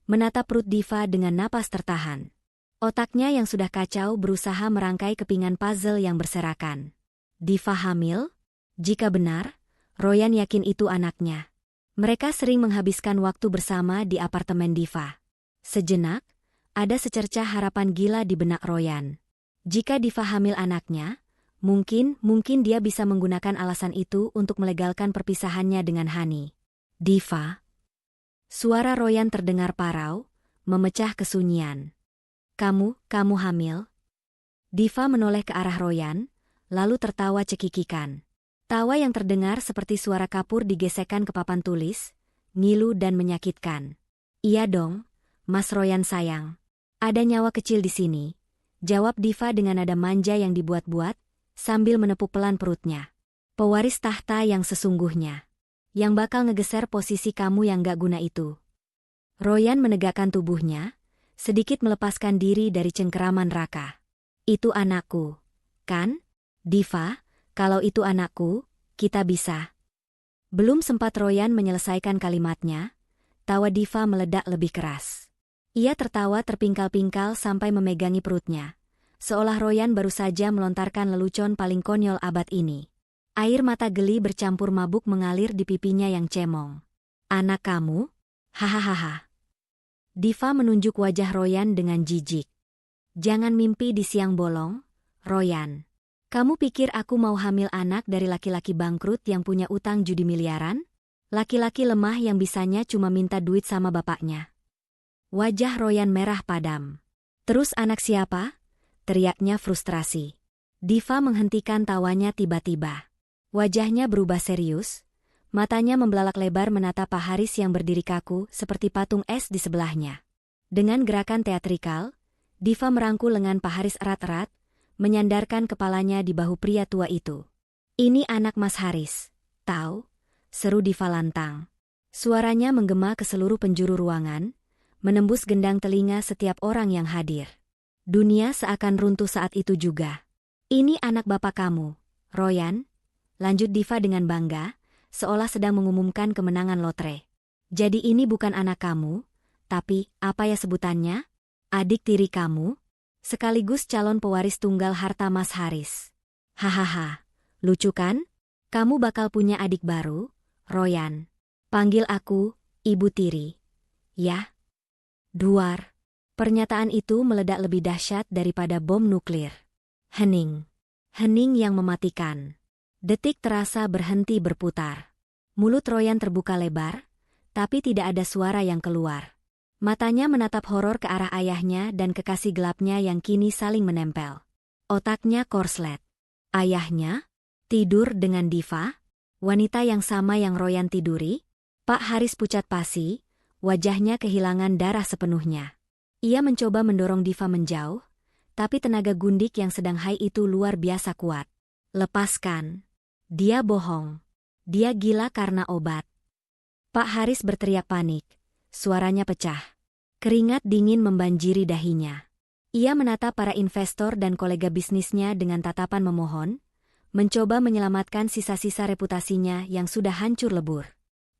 menatap perut Diva dengan napas tertahan. Otaknya yang sudah kacau berusaha merangkai kepingan puzzle yang berserakan. Diva hamil? Jika benar, Royan yakin itu anaknya. Mereka sering menghabiskan waktu bersama di apartemen Diva. Sejenak, ada secercah harapan gila di benak Royan. Jika Diva hamil anaknya, mungkin dia bisa menggunakan alasan itu untuk melegalkan perpisahannya dengan Hani. Diva. Suara Royan terdengar parau, memecah kesunyian. Kamu hamil? Diva menoleh ke arah Royan, lalu tertawa cekikikan. Tawa yang terdengar seperti suara kapur digesekkan ke papan tulis, ngilu dan menyakitkan. Iya dong, Mas Royan sayang. Ada nyawa kecil di sini, jawab Diva dengan nada manja yang dibuat-buat, sambil menepuk pelan perutnya. Pewaris tahta yang sesungguhnya. Yang bakal ngegeser posisi kamu yang gak guna itu. Royan menegakkan tubuhnya, sedikit melepaskan diri dari cengkeraman Raka. Itu anakku, kan? Diva, kalau itu anakku, kita bisa. Belum sempat Royan menyelesaikan kalimatnya, tawa Diva meledak lebih keras. Ia tertawa terpingkal-pingkal sampai memegangi perutnya, seolah Royan baru saja melontarkan lelucon paling konyol abad ini. Air mata geli bercampur mabuk mengalir di pipinya yang cemong. Anak kamu? Hahaha. Diva menunjuk wajah Royan dengan jijik. Jangan mimpi di siang bolong, Royan. Kamu pikir aku mau hamil anak dari laki-laki bangkrut yang punya utang judi miliaran? Laki-laki lemah yang bisanya cuma minta duit sama bapaknya. Wajah Royan merah padam. Terus anak siapa? Teriaknya frustrasi. Diva menghentikan tawanya tiba-tiba. Wajahnya berubah serius, matanya membelalak lebar menatap Pak Haris yang berdiri kaku seperti patung es di sebelahnya. Dengan gerakan teatrikal, Diva merangkul lengan Pak Haris erat-erat, menyandarkan kepalanya di bahu pria tua itu. Ini anak Mas Haris, tahu? Seru Diva lantang. Suaranya menggema ke seluruh penjuru ruangan, menembus gendang telinga setiap orang yang hadir. Dunia seakan runtuh saat itu juga. Ini anak bapak kamu, Royan, lanjut Diva dengan bangga, seolah sedang mengumumkan kemenangan lotre. Jadi ini bukan anak kamu, tapi apa ya sebutannya? Adik tiri kamu? Sekaligus calon pewaris tunggal harta Mas Haris. Hahaha, lucu kan? Kamu bakal punya adik baru, Royan. Panggil aku, Ibu Tiri. Ya? Duar. Pernyataan itu meledak lebih dahsyat daripada bom nuklir. Hening. Hening yang mematikan. Detik terasa berhenti berputar. Mulut Royan terbuka lebar, tapi tidak ada suara yang keluar. Matanya menatap horor ke arah ayahnya dan kekasih gelapnya yang kini saling menempel. Otaknya korslet. Ayahnya? Tidur dengan Diva? Wanita yang sama yang Royan tiduri? Pak Haris pucat pasi, wajahnya kehilangan darah sepenuhnya. Ia mencoba mendorong Diva menjauh, tapi tenaga gundik yang sedang hai itu luar biasa kuat. Lepaskan. Dia bohong. Dia gila karena obat. Pak Haris berteriak panik. Suaranya pecah. Keringat dingin membanjiri dahinya. Ia menatap para investor dan kolega bisnisnya dengan tatapan memohon, mencoba menyelamatkan sisa-sisa reputasinya yang sudah hancur lebur.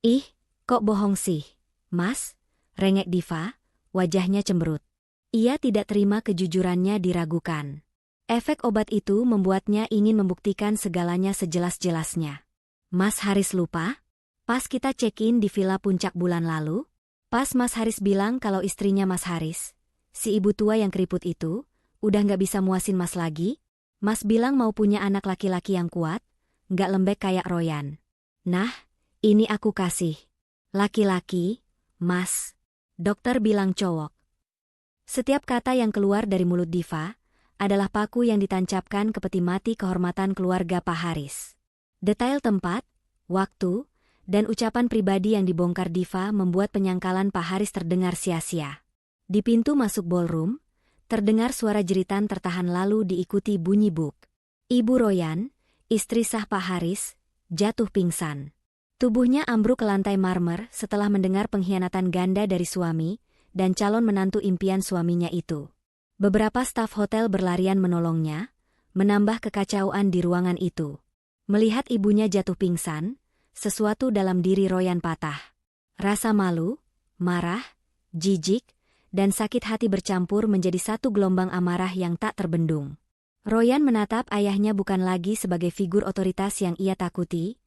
Ih, kok bohong sih, Mas? Rengek Diva, wajahnya cemberut. Ia tidak terima kejujurannya diragukan. Efek obat itu membuatnya ingin membuktikan segalanya sejelas-jelasnya. Mas Haris lupa? Pas kita check-in di Villa Puncak bulan lalu? Pas Mas Haris bilang kalau istrinya Mas Haris, si ibu tua yang keriput itu, udah nggak bisa muasin Mas lagi, Mas bilang mau punya anak laki-laki yang kuat, nggak lembek kayak Royan. Nah, ini aku kasih. Laki-laki, Mas. Dokter bilang cowok. Setiap kata yang keluar dari mulut Diva adalah paku yang ditancapkan ke peti mati kehormatan keluarga Pak Haris. Detail tempat, waktu, dan ucapan pribadi yang dibongkar Diva membuat penyangkalan Pak Haris terdengar sia-sia. Di pintu masuk ballroom, terdengar suara jeritan tertahan lalu diikuti bunyi buk. Ibu Royan, istri sah Pak Haris, jatuh pingsan. Tubuhnya ambruk ke lantai marmer setelah mendengar pengkhianatan ganda dari suami dan calon menantu impian suaminya itu. Beberapa staf hotel berlarian menolongnya, menambah kekacauan di ruangan itu. Melihat ibunya jatuh pingsan, sesuatu dalam diri Royan patah. Rasa malu, marah, jijik, dan sakit hati bercampur menjadi satu gelombang amarah yang tak terbendung. Royan menatap ayahnya bukan lagi sebagai figur otoritas yang ia takuti,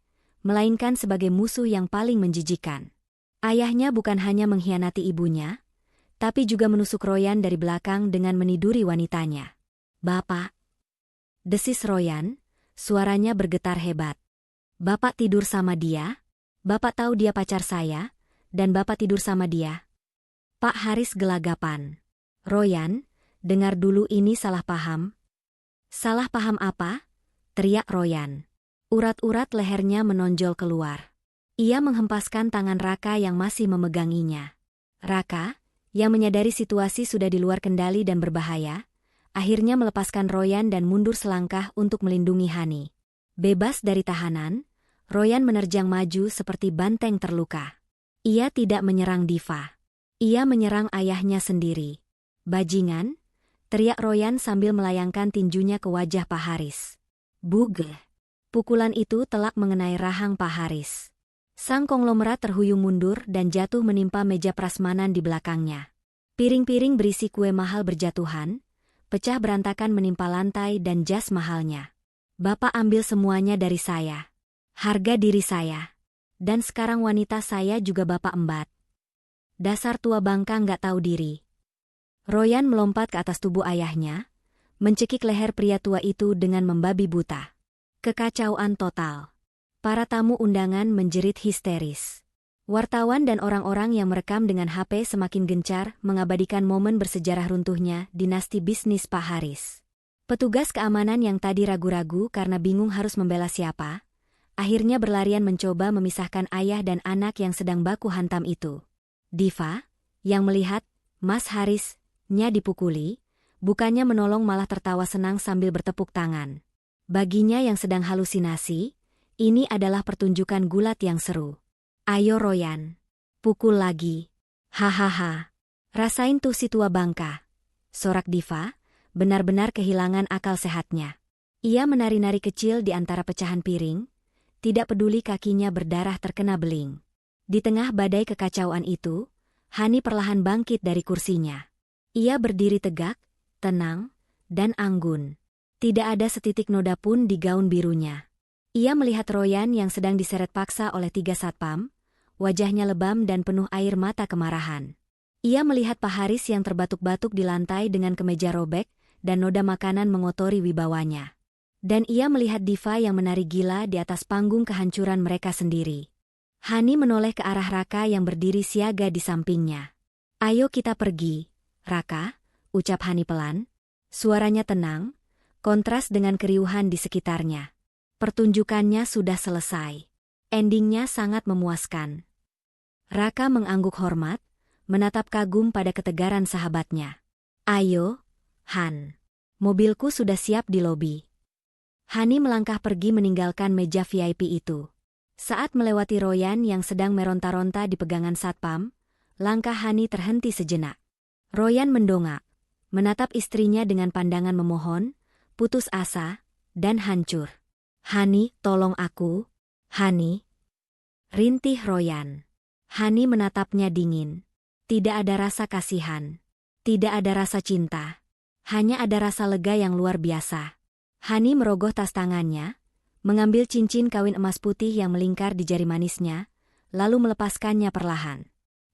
melainkan sebagai musuh yang paling menjijikan. Ayahnya bukan hanya mengkhianati ibunya, tapi juga menusuk Royan dari belakang dengan meniduri wanitanya. "Bapak!" desis Royan, suaranya bergetar hebat. "Bapak tidur sama dia? Bapak tahu dia pacar saya, dan Bapak tidur sama dia?" Pak Haris gelagapan. "Royan, dengar dulu, ini salah paham." "Salah paham apa?" teriak Royan. Urat-urat lehernya menonjol keluar. Ia menghempaskan tangan Raka yang masih memeganginya. Raka, yang menyadari situasi sudah di luar kendali dan berbahaya, akhirnya melepaskan Royan dan mundur selangkah untuk melindungi Hani. Bebas dari tahanan, Royan menerjang maju seperti banteng terluka. Ia tidak menyerang Diva. Ia menyerang ayahnya sendiri. "Bajingan!" teriak Royan sambil melayangkan tinjunya ke wajah Pak Haris. Bug! Pukulan itu telak mengenai rahang Pak Haris. Sang konglomerat terhuyung mundur dan jatuh menimpa meja prasmanan di belakangnya. Piring-piring berisi kue mahal berjatuhan, pecah berantakan menimpa lantai dan jas mahalnya. "Bapak ambil semuanya dari saya. Harga diri saya. Dan sekarang wanita saya juga Bapak embat. Dasar tua bangka nggak tahu diri." Royan melompat ke atas tubuh ayahnya, mencekik leher pria tua itu dengan membabi buta. Kekacauan total. Para tamu undangan menjerit histeris. Wartawan dan orang-orang yang merekam dengan HP semakin gencar mengabadikan momen bersejarah runtuhnya dinasti bisnis Pak Haris. Petugas keamanan yang tadi ragu-ragu karena bingung harus membela siapa, akhirnya berlarian mencoba memisahkan ayah dan anak yang sedang baku hantam itu. Diva, yang melihat Mas Haris-nya dipukuli, bukannya menolong malah tertawa senang sambil bertepuk tangan. Baginya yang sedang halusinasi, ini adalah pertunjukan gulat yang seru. "Ayo Royan, pukul lagi. Hahaha. Rasain tuh si tua bangka." Sorak Diva, benar-benar kehilangan akal sehatnya. Ia menari-nari kecil di antara pecahan piring, tidak peduli kakinya berdarah terkena beling. Di tengah badai kekacauan itu, Hani perlahan bangkit dari kursinya. Ia berdiri tegak, tenang, dan anggun. Tidak ada setitik noda pun di gaun birunya. Ia melihat Royan yang sedang diseret paksa oleh 3 satpam, wajahnya lebam dan penuh air mata kemarahan. Ia melihat Pak Haris yang terbatuk-batuk di lantai dengan kemeja robek dan noda makanan mengotori wibawanya. Dan ia melihat Diva yang menari gila di atas panggung kehancuran mereka sendiri. Hani menoleh ke arah Raka yang berdiri siaga di sampingnya. "Ayo kita pergi, Raka," ucap Hani pelan. Suaranya tenang, kontras dengan keriuhan di sekitarnya. Pertunjukannya sudah selesai. Endingnya sangat memuaskan. Raka mengangguk hormat, menatap kagum pada ketegaran sahabatnya. "Ayo, Han. Mobilku sudah siap di lobi." Hani melangkah pergi meninggalkan meja VIP itu. Saat melewati Royan yang sedang meronta-ronta di pegangan satpam, langkah Hani terhenti sejenak. Royan mendongak, menatap istrinya dengan pandangan memohon, putus asa, dan hancur. "Hani, tolong aku. Hani." Rintih Royan. Hani menatapnya dingin. Tidak ada rasa kasihan. Tidak ada rasa cinta. Hanya ada rasa lega yang luar biasa. Hani merogoh tas tangannya, mengambil cincin kawin emas putih yang melingkar di jari manisnya, lalu melepaskannya perlahan.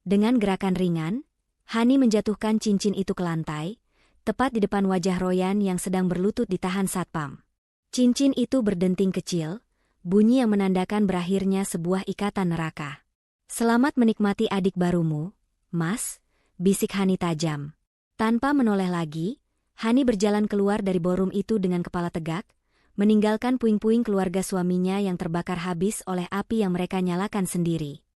Dengan gerakan ringan, Hani menjatuhkan cincin itu ke lantai, tepat di depan wajah Royan yang sedang berlutut ditahan satpam. Cincin itu berdenting kecil, bunyi yang menandakan berakhirnya sebuah ikatan neraka. "Selamat menikmati adik barumu, Mas," bisik Hani tajam. Tanpa menoleh lagi, Hani berjalan keluar dari ballroom itu dengan kepala tegak, meninggalkan puing-puing keluarga suaminya yang terbakar habis oleh api yang mereka nyalakan sendiri.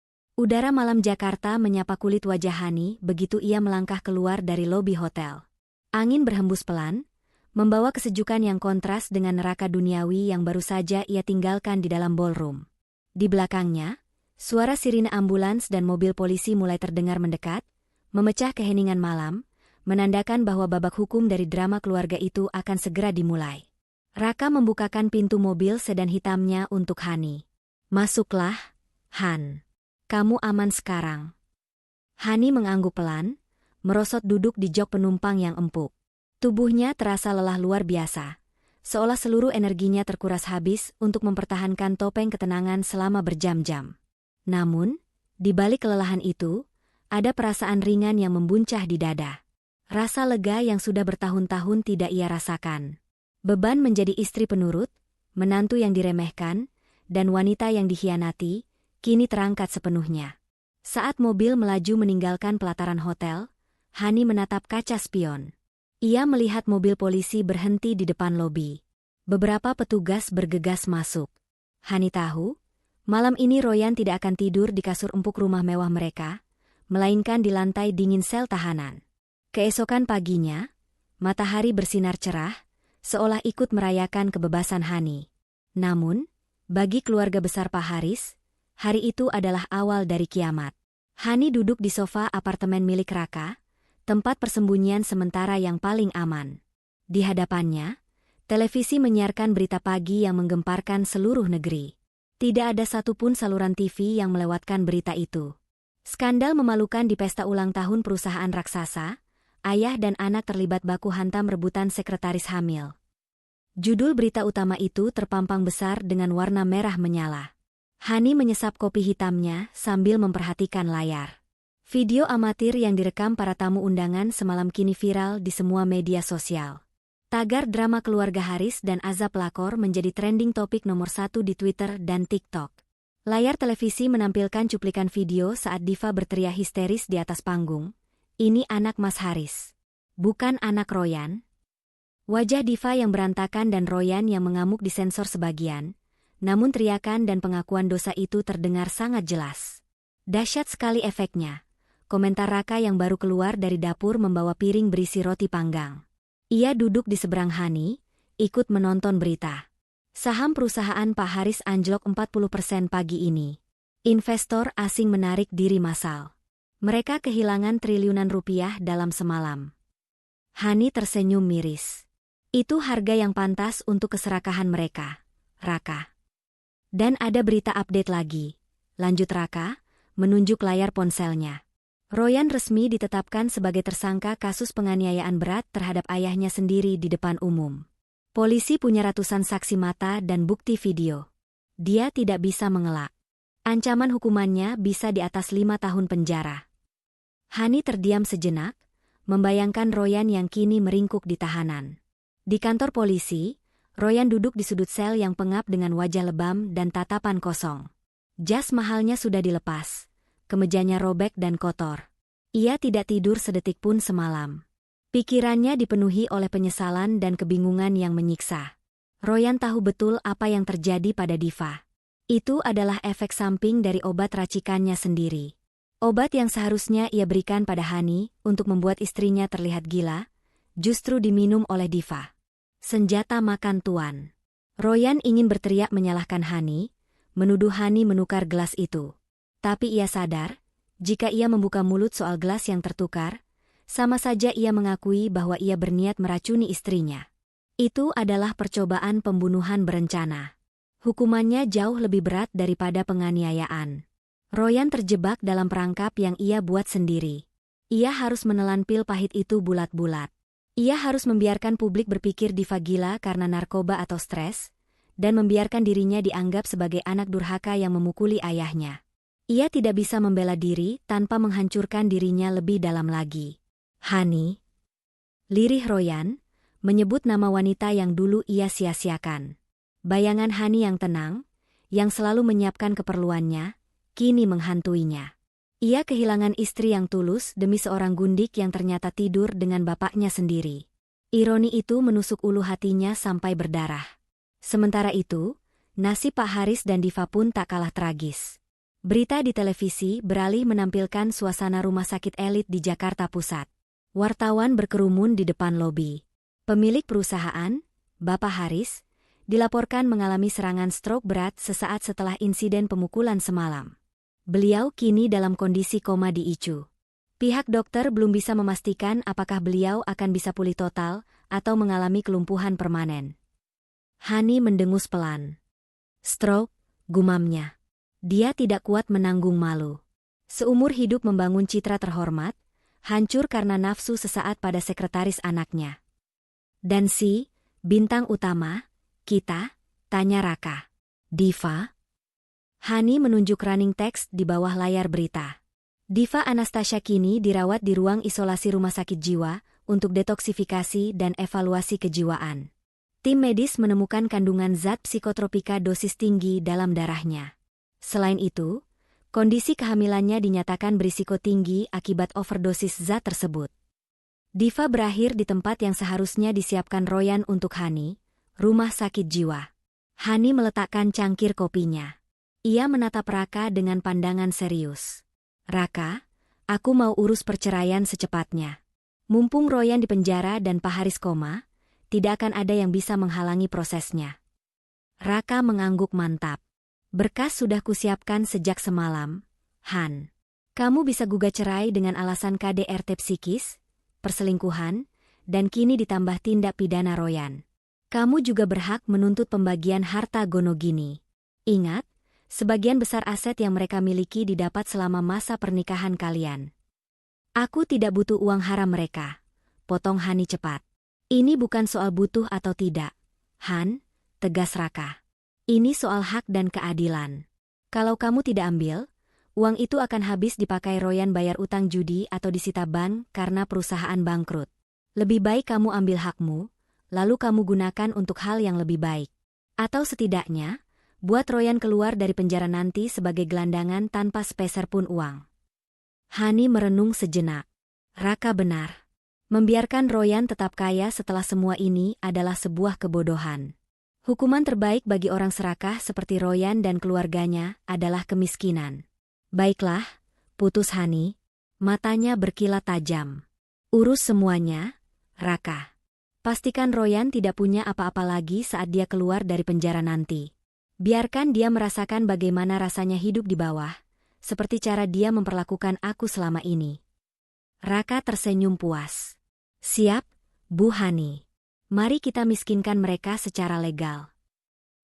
Udara malam Jakarta menyapa kulit wajah Hani begitu ia melangkah keluar dari lobi hotel. Angin berhembus pelan, membawa kesejukan yang kontras dengan neraka duniawi yang baru saja ia tinggalkan di dalam ballroom. Di belakangnya, suara sirine ambulans dan mobil polisi mulai terdengar mendekat, memecah keheningan malam, menandakan bahwa babak hukum dari drama keluarga itu akan segera dimulai. Raka membukakan pintu mobil sedan hitamnya untuk Hani. "Masuklah, Han. Kamu aman sekarang." Hani mengangguk pelan, merosot duduk di jok penumpang yang empuk. Tubuhnya terasa lelah luar biasa, seolah seluruh energinya terkuras habis untuk mempertahankan topeng ketenangan selama berjam-jam. Namun, di balik kelelahan itu, ada perasaan ringan yang membuncah di dada. Rasa lega yang sudah bertahun-tahun tidak ia rasakan. Beban menjadi istri penurut, menantu yang diremehkan, dan wanita yang dikhianati, kini terangkat sepenuhnya. Saat mobil melaju meninggalkan pelataran hotel, Hani menatap kaca spion. Ia melihat mobil polisi berhenti di depan lobi. Beberapa petugas bergegas masuk. Hani tahu, malam ini Royan tidak akan tidur di kasur empuk rumah mewah mereka, melainkan di lantai dingin sel tahanan. Keesokan paginya, matahari bersinar cerah, seolah ikut merayakan kebebasan Hani. Namun, bagi keluarga besar Pak Haris, hari itu adalah awal dari kiamat. Hani duduk di sofa apartemen milik Raka, tempat persembunyian sementara yang paling aman. Di hadapannya, televisi menyiarkan berita pagi yang menggemparkan seluruh negeri. Tidak ada satupun saluran TV yang melewatkan berita itu. Skandal memalukan di pesta ulang tahun perusahaan raksasa, ayah dan anak terlibat baku hantam rebutan sekretaris hamil. Judul berita utama itu terpampang besar dengan warna merah menyala. Hani menyesap kopi hitamnya sambil memperhatikan layar. Video amatir yang direkam para tamu undangan semalam kini viral di semua media sosial. Tagar drama keluarga Haris dan azab pelakor menjadi trending topik nomor 1 di Twitter dan TikTok. Layar televisi menampilkan cuplikan video saat diva berteriak histeris di atas panggung. "Ini anak Mas Haris. Bukan anak Royan." Wajah diva yang berantakan dan Royan yang mengamuk disensor sebagian. Namun teriakan dan pengakuan dosa itu terdengar sangat jelas. Dahsyat sekali efeknya. Komentar Raka yang baru keluar dari dapur membawa piring berisi roti panggang. Ia duduk di seberang Hani, ikut menonton berita. Saham perusahaan Pak Haris anjlok 40% pagi ini. Investor asing menarik diri massal. Mereka kehilangan triliunan rupiah dalam semalam. Hani tersenyum miris. Itu harga yang pantas untuk keserakahan mereka, Raka. Dan ada berita update lagi, lanjut Raka, menunjuk layar ponselnya. Royan resmi ditetapkan sebagai tersangka kasus penganiayaan berat terhadap ayahnya sendiri di depan umum. Polisi punya ratusan saksi mata dan bukti video. Dia tidak bisa mengelak. Ancaman hukumannya bisa di atas 5 tahun penjara. Hani terdiam sejenak, membayangkan Royan yang kini meringkuk di tahanan. Di kantor polisi, Royan duduk di sudut sel yang pengap dengan wajah lebam dan tatapan kosong. Jas mahalnya sudah dilepas, kemejanya robek dan kotor. Ia tidak tidur sedetik pun semalam. Pikirannya dipenuhi oleh penyesalan dan kebingungan yang menyiksa. Royan tahu betul apa yang terjadi pada Diva. Itu adalah efek samping dari obat racikannya sendiri. Obat yang seharusnya ia berikan pada Hani untuk membuat istrinya terlihat gila, justru diminum oleh Diva. Senjata makan tuan. Royan ingin berteriak menyalahkan Hani, menuduh Hani menukar gelas itu. Tapi ia sadar, jika ia membuka mulut soal gelas yang tertukar, sama saja ia mengakui bahwa ia berniat meracuni istrinya. Itu adalah percobaan pembunuhan berencana. Hukumannya jauh lebih berat daripada penganiayaan. Royan terjebak dalam perangkap yang ia buat sendiri. Ia harus menelan pil pahit itu bulat-bulat. Ia harus membiarkan publik berpikir Diva gila karena narkoba atau stres, dan membiarkan dirinya dianggap sebagai anak durhaka yang memukuli ayahnya. Ia tidak bisa membela diri tanpa menghancurkan dirinya lebih dalam lagi. Hani, lirih Royan, menyebut nama wanita yang dulu ia sia-siakan. Bayangan Hani yang tenang, yang selalu menyiapkan keperluannya, kini menghantuinya. Ia kehilangan istri yang tulus demi seorang gundik yang ternyata tidur dengan bapaknya sendiri. Ironi itu menusuk ulu hatinya sampai berdarah. Sementara itu, nasib Pak Haris dan Diva pun tak kalah tragis. Berita di televisi beralih menampilkan suasana rumah sakit elit di Jakarta Pusat. Wartawan berkerumun di depan lobi. Pemilik perusahaan, Bapak Haris, dilaporkan mengalami serangan stroke berat sesaat setelah insiden pemukulan semalam. Beliau kini dalam kondisi koma di ICU. Pihak dokter belum bisa memastikan apakah beliau akan bisa pulih total atau mengalami kelumpuhan permanen. Hani mendengus pelan. Stroke, gumamnya. Dia tidak kuat menanggung malu. Seumur hidup membangun citra terhormat, hancur karena nafsu sesaat pada sekretaris anaknya. Dan si, bintang utama, kita, tanya Raka. Diva? Hani menunjuk running text di bawah layar berita. Diva Anastasia kini dirawat di ruang isolasi rumah sakit jiwa untuk detoksifikasi dan evaluasi kejiwaan. Tim medis menemukan kandungan zat psikotropika dosis tinggi dalam darahnya. Selain itu, kondisi kehamilannya dinyatakan berisiko tinggi akibat overdosis zat tersebut. Diva berakhir di tempat yang seharusnya disiapkan Royan untuk Hani, rumah sakit jiwa. Hani meletakkan cangkir kopinya. Ia menatap Raka dengan pandangan serius. Raka, aku mau urus perceraian secepatnya. Mumpung Royan di penjara dan Pak Haris koma, tidak akan ada yang bisa menghalangi prosesnya. Raka mengangguk mantap. Berkas sudah kusiapkan sejak semalam, Han. Kamu bisa gugat cerai dengan alasan KDRT psikis, perselingkuhan, dan kini ditambah tindak pidana Royan. Kamu juga berhak menuntut pembagian harta Gonogini. Ingat, sebagian besar aset yang mereka miliki didapat selama masa pernikahan kalian. Aku tidak butuh uang haram mereka, potong Hani cepat. Ini bukan soal butuh atau tidak, Han, tegas Raka. Ini soal hak dan keadilan. Kalau kamu tidak ambil, uang itu akan habis dipakai Royan bayar utang judi atau disita bank karena perusahaan bangkrut. Lebih baik kamu ambil hakmu, lalu kamu gunakan untuk hal yang lebih baik. Atau setidaknya, buat Royan keluar dari penjara nanti sebagai gelandangan tanpa sepeser pun uang. Hani merenung sejenak. Raka benar. Membiarkan Royan tetap kaya setelah semua ini adalah sebuah kebodohan. Hukuman terbaik bagi orang serakah seperti Royan dan keluarganya adalah kemiskinan. Baiklah, putus Hani. Matanya berkilat tajam. Urus semuanya, Raka. Pastikan Royan tidak punya apa-apa lagi saat dia keluar dari penjara nanti. Biarkan dia merasakan bagaimana rasanya hidup di bawah, seperti cara dia memperlakukan aku selama ini. Raka tersenyum puas. Siap, Bu Hani. Mari kita miskinkan mereka secara legal.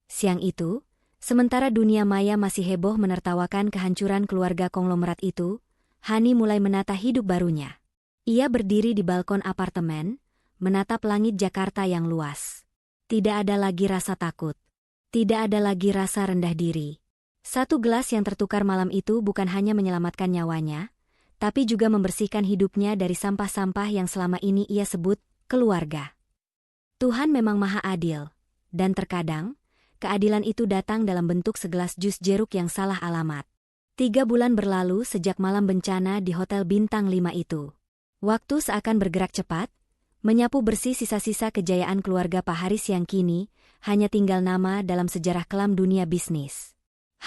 Siang itu, sementara dunia maya masih heboh menertawakan kehancuran keluarga konglomerat itu, Hani mulai menata hidup barunya. Ia berdiri di balkon apartemen, menatap langit Jakarta yang luas. Tidak ada lagi rasa takut. Tidak ada lagi rasa rendah diri. Satu gelas yang tertukar malam itu bukan hanya menyelamatkan nyawanya, tapi juga membersihkan hidupnya dari sampah-sampah yang selama ini ia sebut keluarga. Tuhan memang maha adil, dan terkadang, keadilan itu datang dalam bentuk segelas jus jeruk yang salah alamat. 3 bulan berlalu sejak malam bencana di Hotel Bintang 5 itu. Waktu seakan bergerak cepat, menyapu bersih sisa-sisa kejayaan keluarga Pak Haris yang kini hanya tinggal nama dalam sejarah kelam dunia bisnis.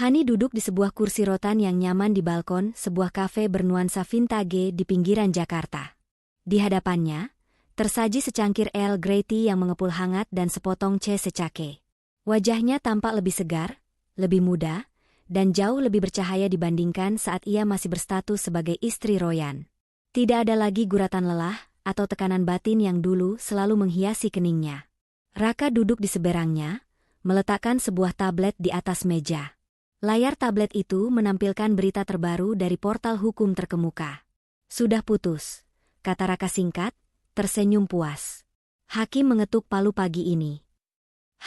Hani duduk di sebuah kursi rotan yang nyaman di balkon sebuah kafe bernuansa vintage di pinggiran Jakarta. Di hadapannya, tersaji secangkir Earl Grey tea yang mengepul hangat dan sepotong teh secake. Wajahnya tampak lebih segar, lebih muda, dan jauh lebih bercahaya dibandingkan saat ia masih berstatus sebagai istri Royan. Tidak ada lagi guratan lelah atau tekanan batin yang dulu selalu menghiasi keningnya. Raka duduk di seberangnya, meletakkan sebuah tablet di atas meja. Layar tablet itu menampilkan berita terbaru dari portal hukum terkemuka. Sudah putus, kata Raka singkat, tersenyum puas. Hakim mengetuk palu pagi ini.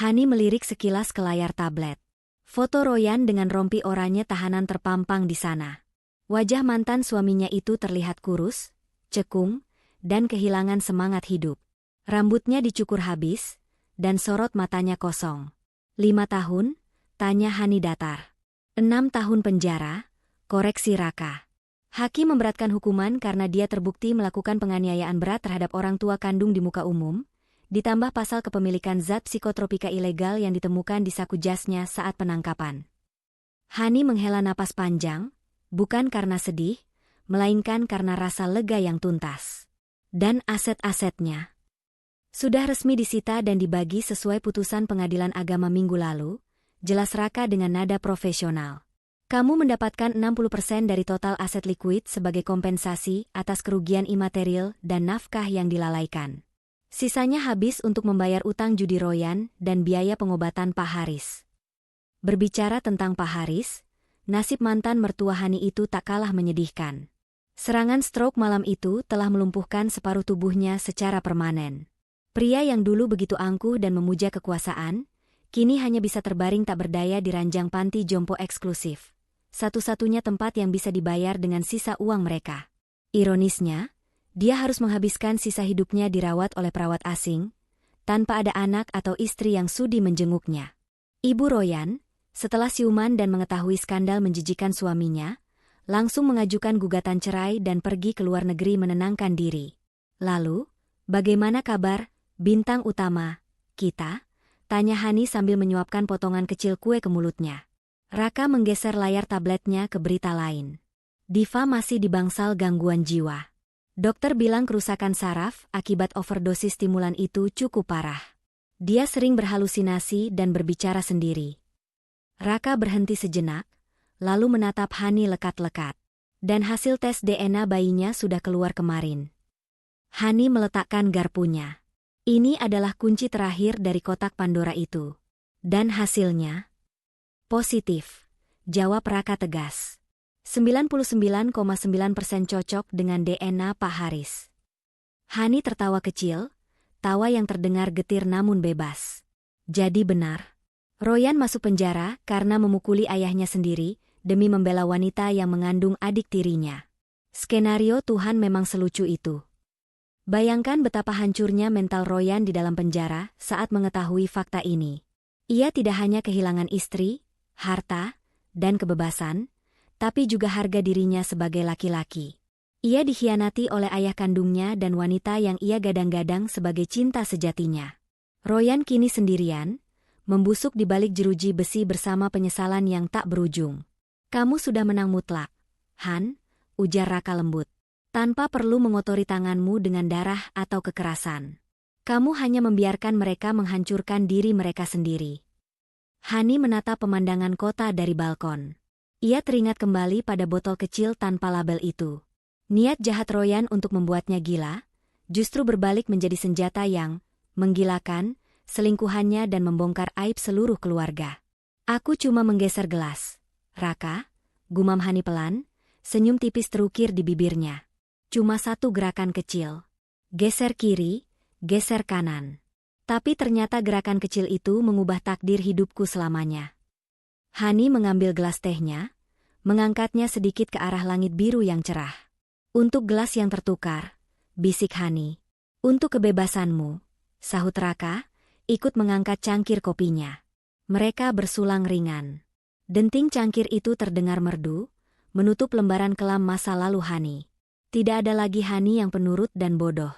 Hani melirik sekilas ke layar tablet. Foto Royan dengan rompi oranye tahanan terpampang di sana. Wajah mantan suaminya itu terlihat kurus, cekung, dan kehilangan semangat hidup. Rambutnya dicukur habis, dan sorot matanya kosong. 5 tahun? Tanya Hani datar. 6 tahun penjara, koreksi Raka. Hakim memberatkan hukuman karena dia terbukti melakukan penganiayaan berat terhadap orang tua kandung di muka umum, ditambah pasal kepemilikan zat psikotropika ilegal yang ditemukan di saku jasnya saat penangkapan. Hani menghela napas panjang, bukan karena sedih, melainkan karena rasa lega yang tuntas. Dan aset-asetnya sudah resmi disita dan dibagi sesuai putusan Pengadilan Agama minggu lalu, jelas Raka dengan nada profesional. Kamu mendapatkan 60% dari total aset likuid sebagai kompensasi atas kerugian imaterial dan nafkah yang dilalaikan. Sisanya habis untuk membayar utang judi Royan dan biaya pengobatan Pak Haris. Berbicara tentang Pak Haris, nasib mantan mertua Hani itu tak kalah menyedihkan. Serangan stroke malam itu telah melumpuhkan separuh tubuhnya secara permanen. Pria yang dulu begitu angkuh dan memuja kekuasaan, kini hanya bisa terbaring tak berdaya di ranjang panti jompo eksklusif. Satu-satunya tempat yang bisa dibayar dengan sisa uang mereka. Ironisnya, dia harus menghabiskan sisa hidupnya dirawat oleh perawat asing, tanpa ada anak atau istri yang sudi menjenguknya. Ibu Royan, setelah siuman dan mengetahui skandal menjijikan suaminya, langsung mengajukan gugatan cerai dan pergi ke luar negeri menenangkan diri. Lalu, bagaimana kabar, bintang utama, kita? Tanya Hani sambil menyuapkan potongan kecil kue ke mulutnya. Raka menggeser layar tabletnya ke berita lain. Diva masih dibangsal gangguan jiwa. Dokter bilang kerusakan saraf akibat overdosis stimulan itu cukup parah. Dia sering berhalusinasi dan berbicara sendiri. Raka berhenti sejenak, lalu menatap Hani lekat-lekat. Dan hasil tes DNA bayinya sudah keluar kemarin. Hani meletakkan garpunya. Ini adalah kunci terakhir dari kotak Pandora itu. Dan hasilnya positif, jawab Raka tegas. 99,9% cocok dengan DNA Pak Haris. Hani tertawa kecil, tawa yang terdengar getir namun bebas. Jadi benar. Royan masuk penjara karena memukuli ayahnya sendiri demi membela wanita yang mengandung adik tirinya. Skenario Tuhan memang selucu itu. Bayangkan betapa hancurnya mental Royan di dalam penjara saat mengetahui fakta ini. Ia tidak hanya kehilangan istri, harta, dan kebebasan, tapi juga harga dirinya sebagai laki-laki. Ia dikhianati oleh ayah kandungnya dan wanita yang ia gadang-gadang sebagai cinta sejatinya. Royan kini sendirian, membusuk di balik jeruji besi bersama penyesalan yang tak berujung. Kamu sudah menang mutlak, Han, ujar Raka lembut. Tanpa perlu mengotori tanganmu dengan darah atau kekerasan. Kamu hanya membiarkan mereka menghancurkan diri mereka sendiri. Hani menatap pemandangan kota dari balkon. Ia teringat kembali pada botol kecil tanpa label itu. Niat jahat Royan untuk membuatnya gila, justru berbalik menjadi senjata yang menggilakan, selingkuhannya dan membongkar aib seluruh keluarga. Aku cuma menggeser gelas. Raka, gumam Hani pelan, senyum tipis terukir di bibirnya. Cuma satu gerakan kecil. Geser kiri, geser kanan. Tapi ternyata gerakan kecil itu mengubah takdir hidupku selamanya. Hani mengambil gelas tehnya, mengangkatnya sedikit ke arah langit biru yang cerah. Untuk gelas yang tertukar, bisik Hani. Untuk kebebasanmu, sahut Raka, ikut mengangkat cangkir kopinya. Mereka bersulang ringan. Denting cangkir itu terdengar merdu, menutup lembaran kelam masa lalu Hani. Tidak ada lagi Hani yang penurut dan bodoh.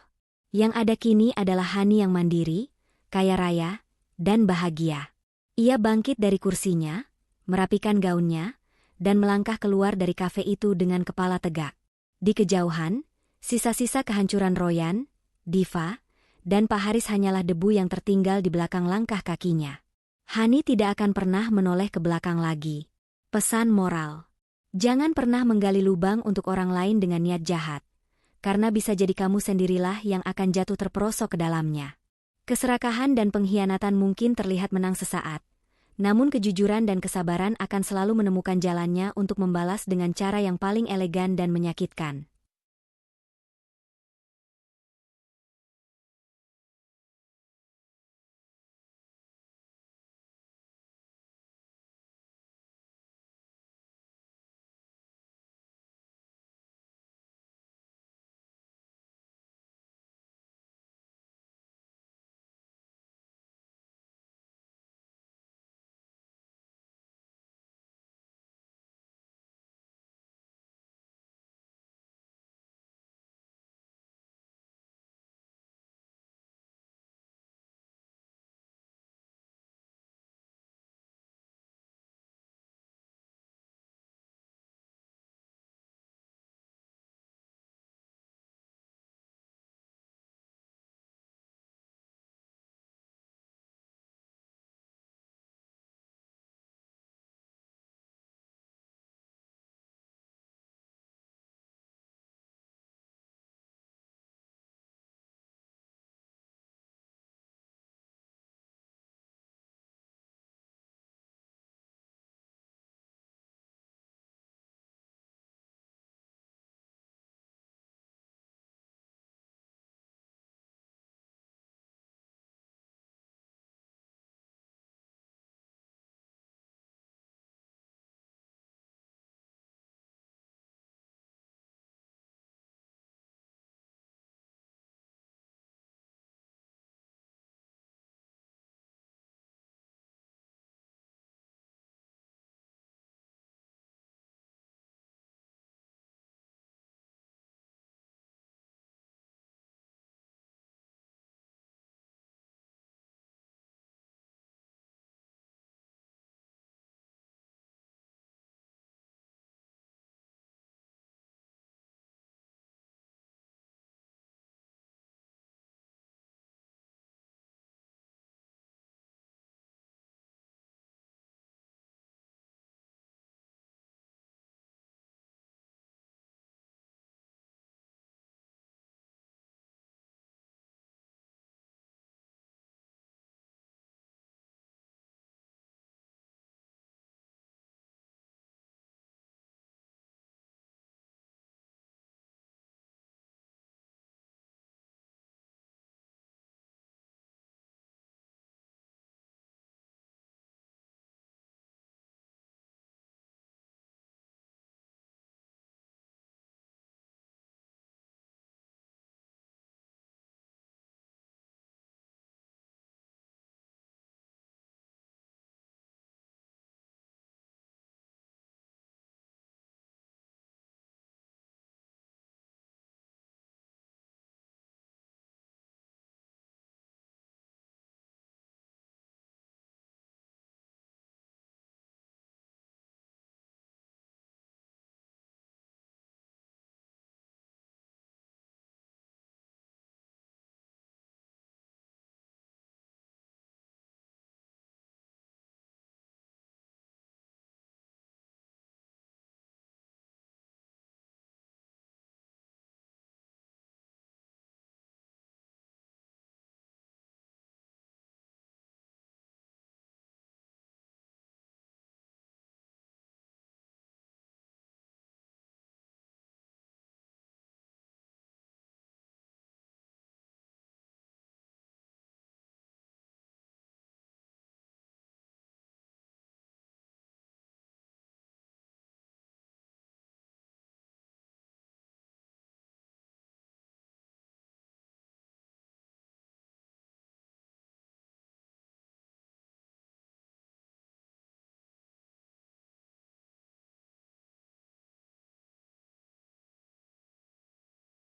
Yang ada kini adalah Hani yang mandiri, kaya raya, dan bahagia. Ia bangkit dari kursinya, merapikan gaunnya, dan melangkah keluar dari kafe itu dengan kepala tegak. Di kejauhan, sisa-sisa kehancuran Royan, Diva, dan Pak Haris hanyalah debu yang tertinggal di belakang langkah kakinya. Hani tidak akan pernah menoleh ke belakang lagi. Pesan moral. Jangan pernah menggali lubang untuk orang lain dengan niat jahat, karena bisa jadi kamu sendirilah yang akan jatuh terperosok ke dalamnya. Keserakahan dan pengkhianatan mungkin terlihat menang sesaat, namun kejujuran dan kesabaran akan selalu menemukan jalannya untuk membalas dengan cara yang paling elegan dan menyakitkan.